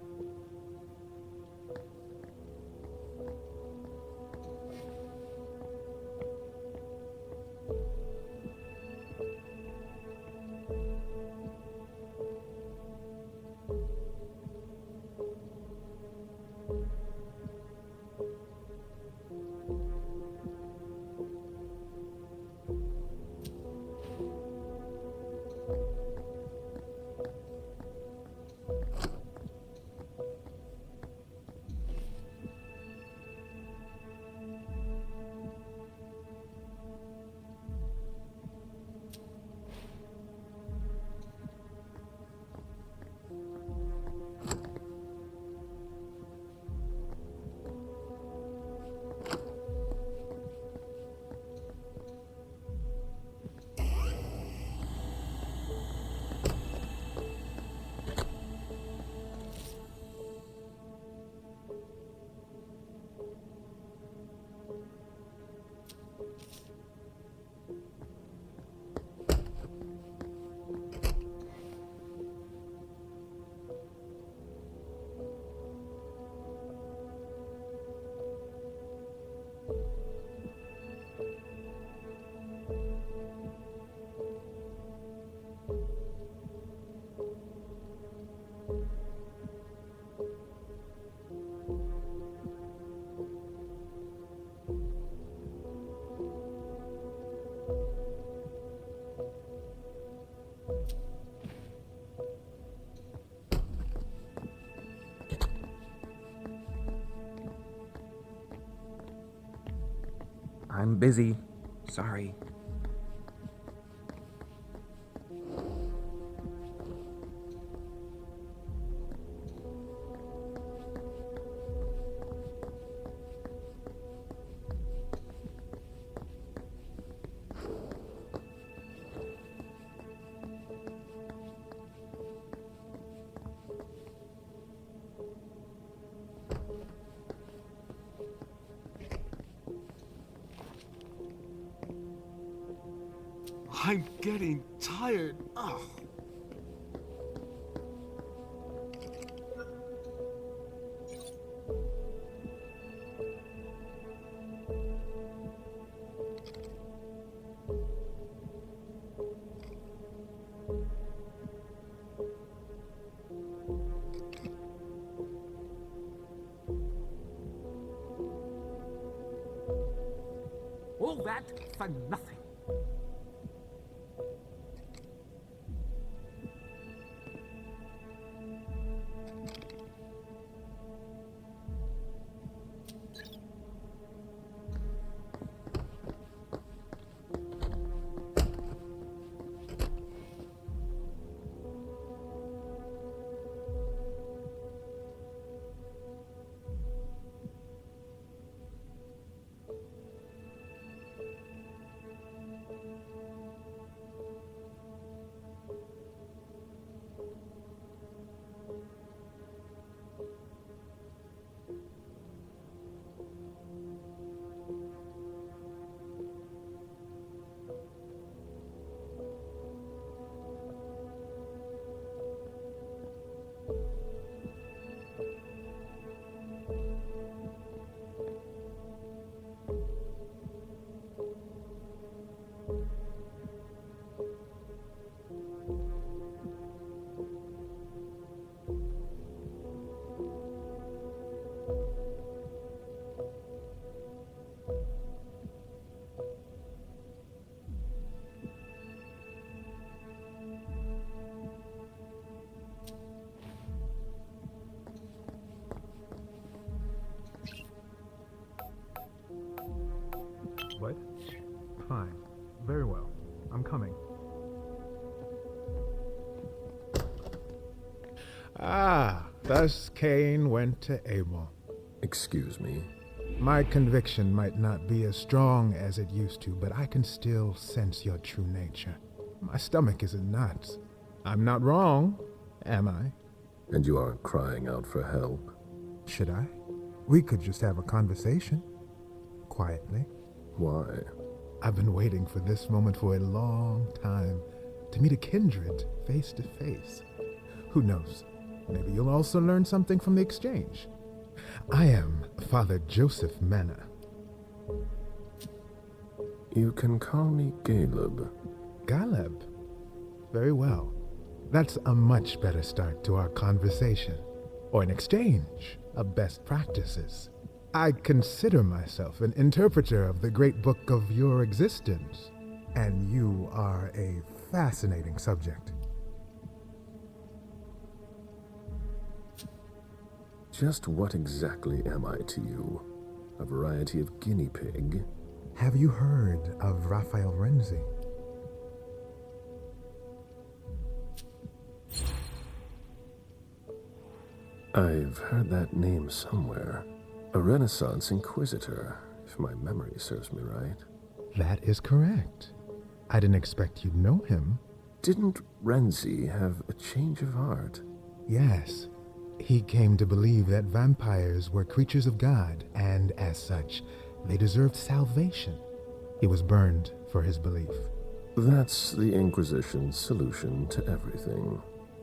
I'm busy. Sorry. I'm getting tired. Ugh. All that for nothing. Thus Cain went to Abel. Excuse me. My conviction might not be as strong as it used to, but I can still sense your true nature. My stomach is in knots. I'm not wrong, am I? And you aren't crying out for help? Should I? We could just have a conversation. Quietly. Why? I've been waiting for this moment for a long time. To meet a kindred face to face. Who knows? Maybe you'll also learn something from the exchange. I am Father Joseph Mena. You can call me Caleb. Caleb? Very well. That's a much better start to our conversation. Or an exchange of best practices. I consider myself an interpreter of the great book of your existence. And you are a fascinating subject. Just what exactly am I to you? A variety of guinea pig? Have you heard of Raphael Renzi? I've heard that name somewhere. A Renaissance Inquisitor, if my memory serves me right. That is correct. I didn't expect you'd know him. Didn't Renzi have a change of heart? Yes. He came to believe that vampires were creatures of God, and as such, they deserved salvation. He was burned for his belief. That's the Inquisition's solution to everything.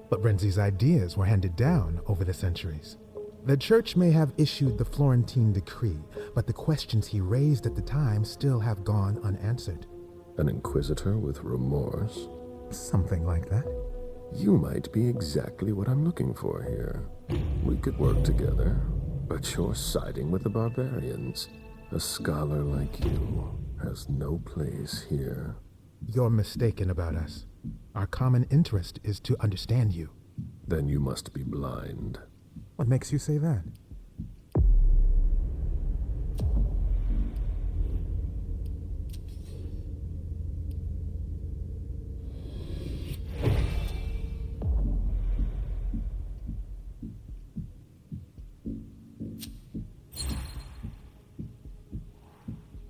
But Renzi's ideas were handed down over the centuries. The church may have issued the Florentine decree, but the questions he raised at the time still have gone unanswered. An inquisitor with remorse? Something like that. You might be exactly what I'm looking for here. We could work together, but you're siding with the barbarians. A scholar like you has no place here. You're mistaken about us. Our common interest is to understand you. Then you must be blind. What makes you say that?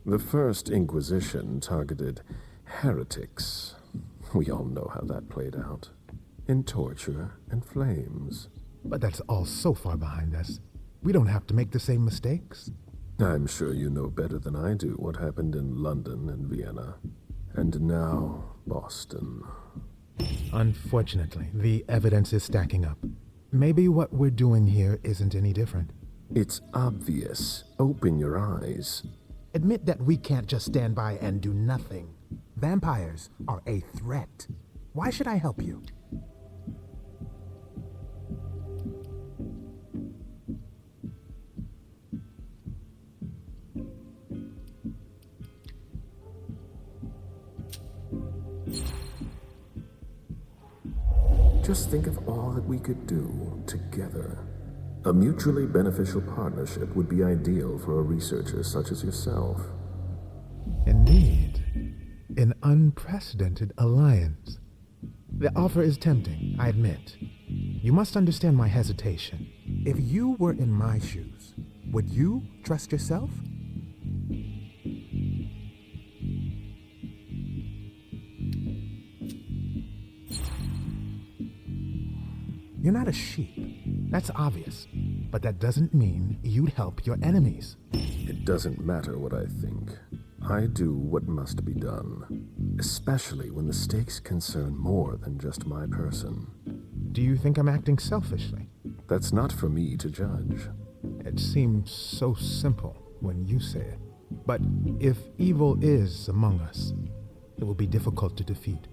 The First Inquisition targeted heretics. We all know how that played out. In torture and flames. But that's all so far behind us. We don't have to make the same mistakes. I'm sure you know better than I do what happened in London and Vienna. And now, Boston. Unfortunately, the evidence is stacking up. Maybe what we're doing here isn't any different. It's obvious. Open your eyes. Admit that we can't just stand by and do nothing. Vampires are a threat. Why should I help you? Just think of all that we could do together. A mutually beneficial partnership would be ideal for a researcher such as yourself. Indeed. An unprecedented alliance. The offer is tempting, I admit. You must understand my hesitation. If you were in my shoes, would you trust yourself? You're not a sheep. That's obvious. But that doesn't mean you'd help your enemies. It doesn't matter what I think. I do what must be done. Especially when the stakes concern more than just my person. Do you think I'm acting selfishly? That's not for me to judge. It seems so simple when you say it. But if evil is among us, it will be difficult to defeat.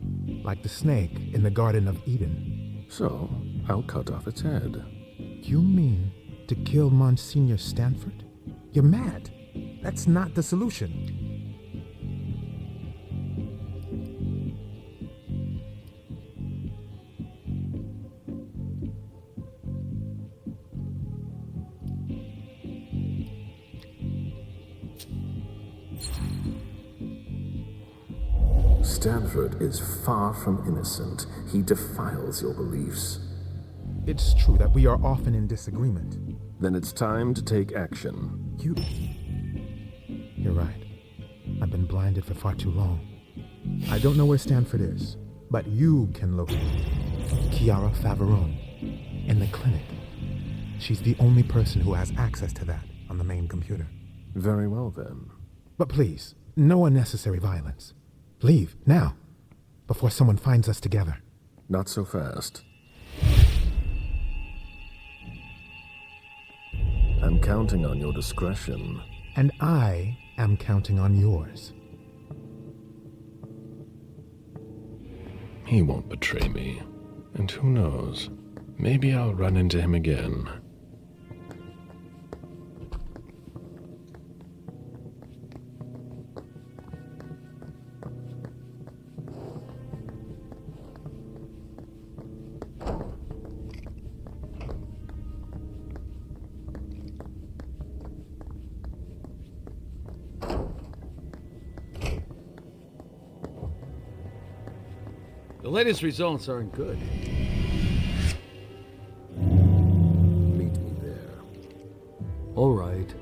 Like the snake in the Garden of Eden. So, I'll cut off its head. You mean to kill Monsignor Stanford? You're mad. That's not the solution. Stanford is far from innocent. He defiles your beliefs. It's true that we are often in disagreement. Then it's time to take action. You're right. I've been blinded for far too long. I don't know where Stanford is, but you can locate Chiara Favarone in the clinic. She's the only person who has access to that on the main computer. Very well, then. But please, no unnecessary violence. Leave, now, before someone finds us together. Not so fast. I'm counting on your discretion. And I am counting on yours. He won't betray me. And who knows, maybe I'll run into him again. The latest results aren't good. Meet me there. All right.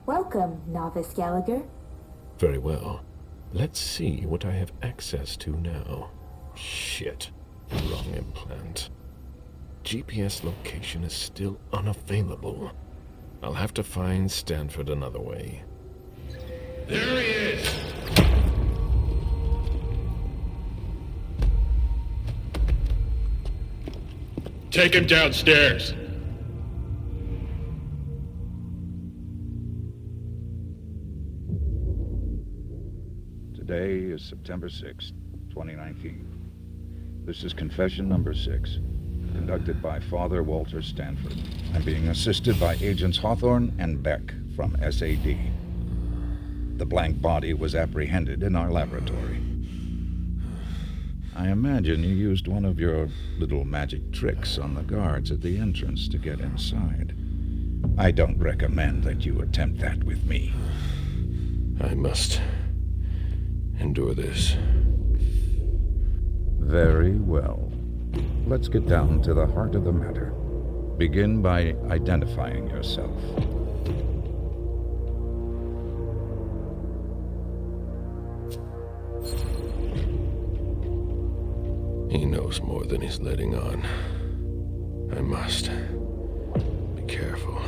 Welcome, Novice Gallagher. Very well. Let's see what I have access to now. Shit. Wrong implant. GPS location is still unavailable. I'll have to find Stanford another way. There he is! Take him downstairs. Today is September 6th, 2019. This is confession number 6, conducted by Father Walter Stanford. I'm being assisted by Agents Hawthorne and Beck from SAD. The blank body was apprehended in our laboratory. I imagine you used one of your little magic tricks on the guards at the entrance to get inside. I don't recommend that you attempt that with me. I must endure this. Very well. Let's get down to the heart of the matter. Begin by identifying yourself. He knows more than he's letting on. I must be careful.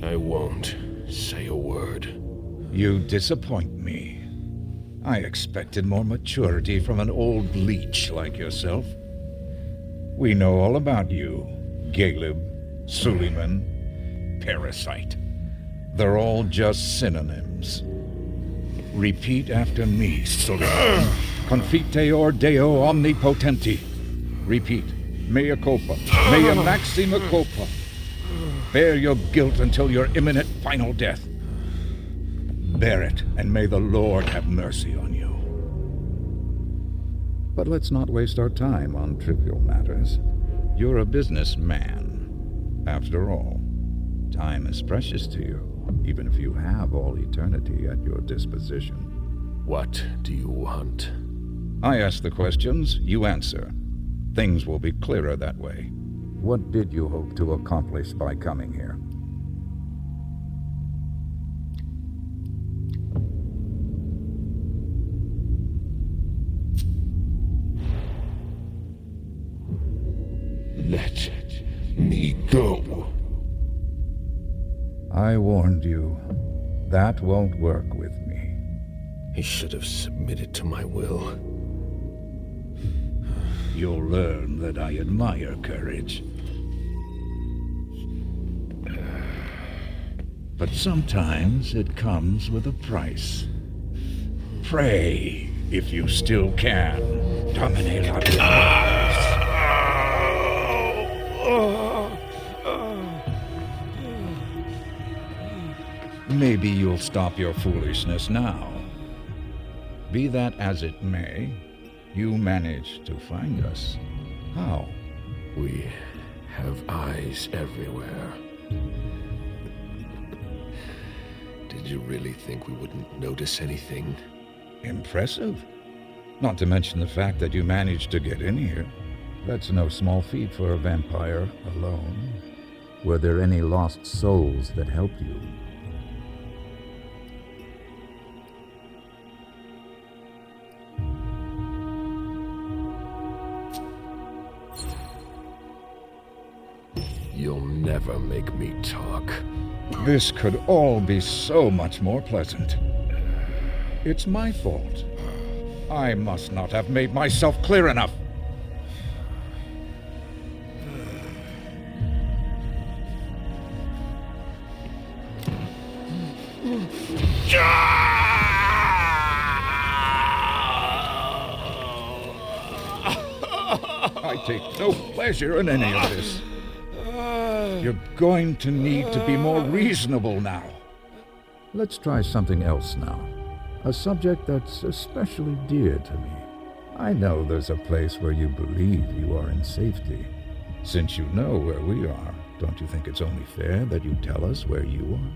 I won't say a word. You disappoint me. I expected more maturity from an old leech like yourself. We know all about you, Galeb, Suleiman, Parasite. They're all just synonyms. Repeat after me, Suleiman. Confiteor Deo omnipotenti. Repeat. Mea culpa. Mea maxima culpa. Bear your guilt until your imminent final death. Bear it, and may the Lord have mercy on you. But let's not waste our time on trivial matters. You're a businessman. After all, time is precious to you, even if you have all eternity at your disposition. What do you want? I ask the questions, you answer. Things will be clearer that way. What did you hope to accomplish by coming here? Let me go. I warned you. That won't work with me. He should have submitted to my will. You'll learn that I admire courage. But sometimes it comes with a price. Pray, if you still can, dominate our lives. Maybe you'll stop your foolishness now. Be that as it may, you managed to find us. How? We have eyes everywhere. Did you really think we wouldn't notice anything? Impressive. Not to mention the fact that you managed to get in here. That's no small feat for a vampire alone. Were there any lost souls that helped you? You'll never make me talk. This could all be so much more pleasant. It's my fault. I must not have made myself clear enough. I take no pleasure in any of this. You're going to need to be more reasonable now. Let's try something else now. A subject that's especially dear to me. I know there's a place where you believe you are in safety. Since you know where we are, don't you think it's only fair that you tell us where you are?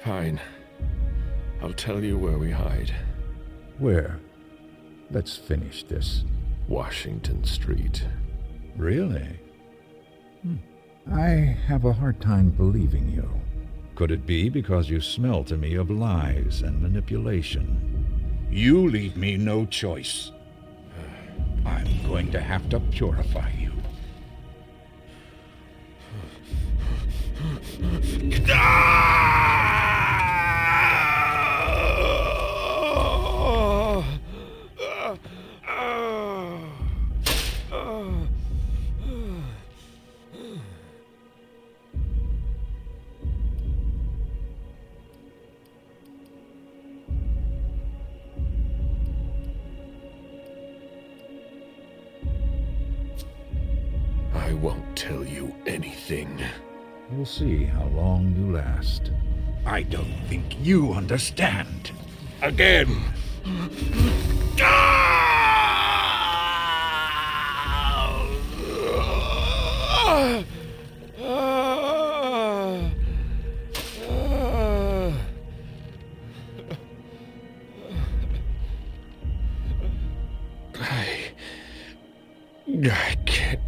Fine. I'll tell you where we hide. Where? Let's finish this. Washington Street. Really? I have a hard time believing you. Could it be because you smell to me of lies and manipulation? You leave me no choice. I'm going to have to purify you. I won't tell you anything. We'll see how long you last. I don't think you understand. Again! I can't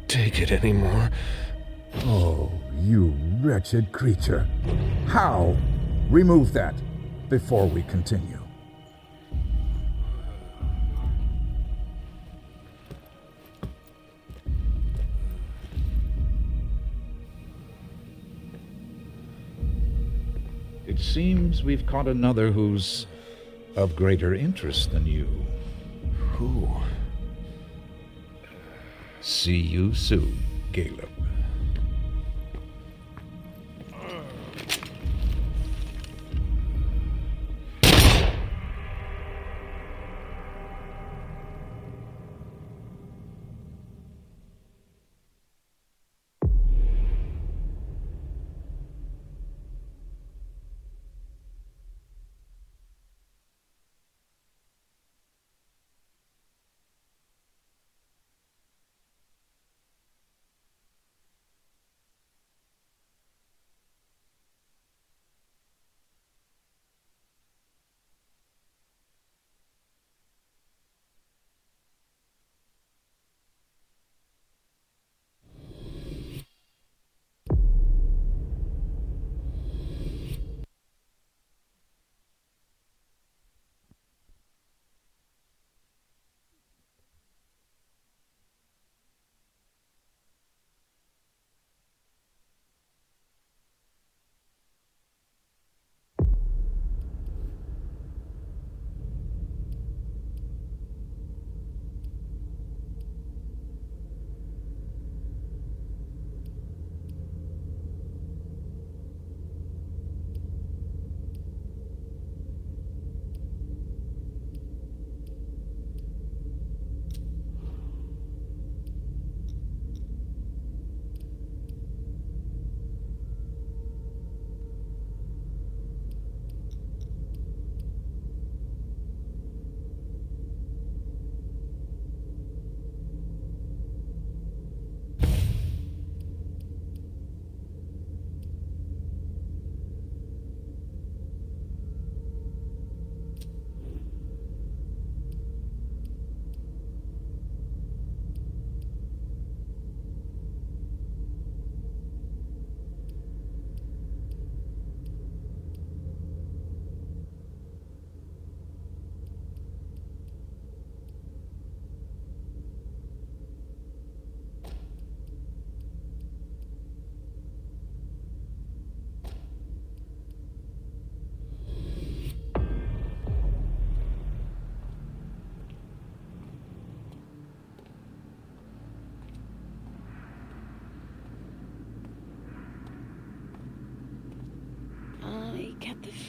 take it anymore. Oh, you wretched creature. How? Remove that before we continue. It seems we've caught another who's of greater interest than you. Who? See you soon, Caleb.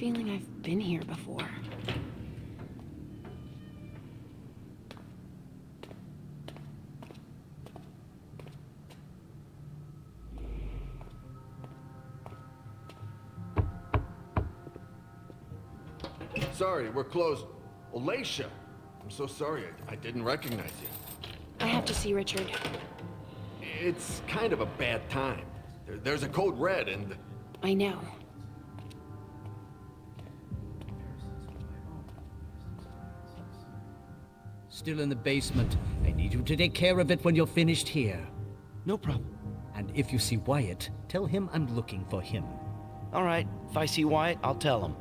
feeling I've been here before. Sorry, we're closed. Alacia! I'm so sorry, I didn't recognize you. I have to see Richard. It's kind of a bad time. There's a code red and... I know. Still in the basement. I need you to take care of it when you're finished here. No problem. And if you see Wyatt, tell him I'm looking for him. All right. If I see Wyatt, I'll tell him.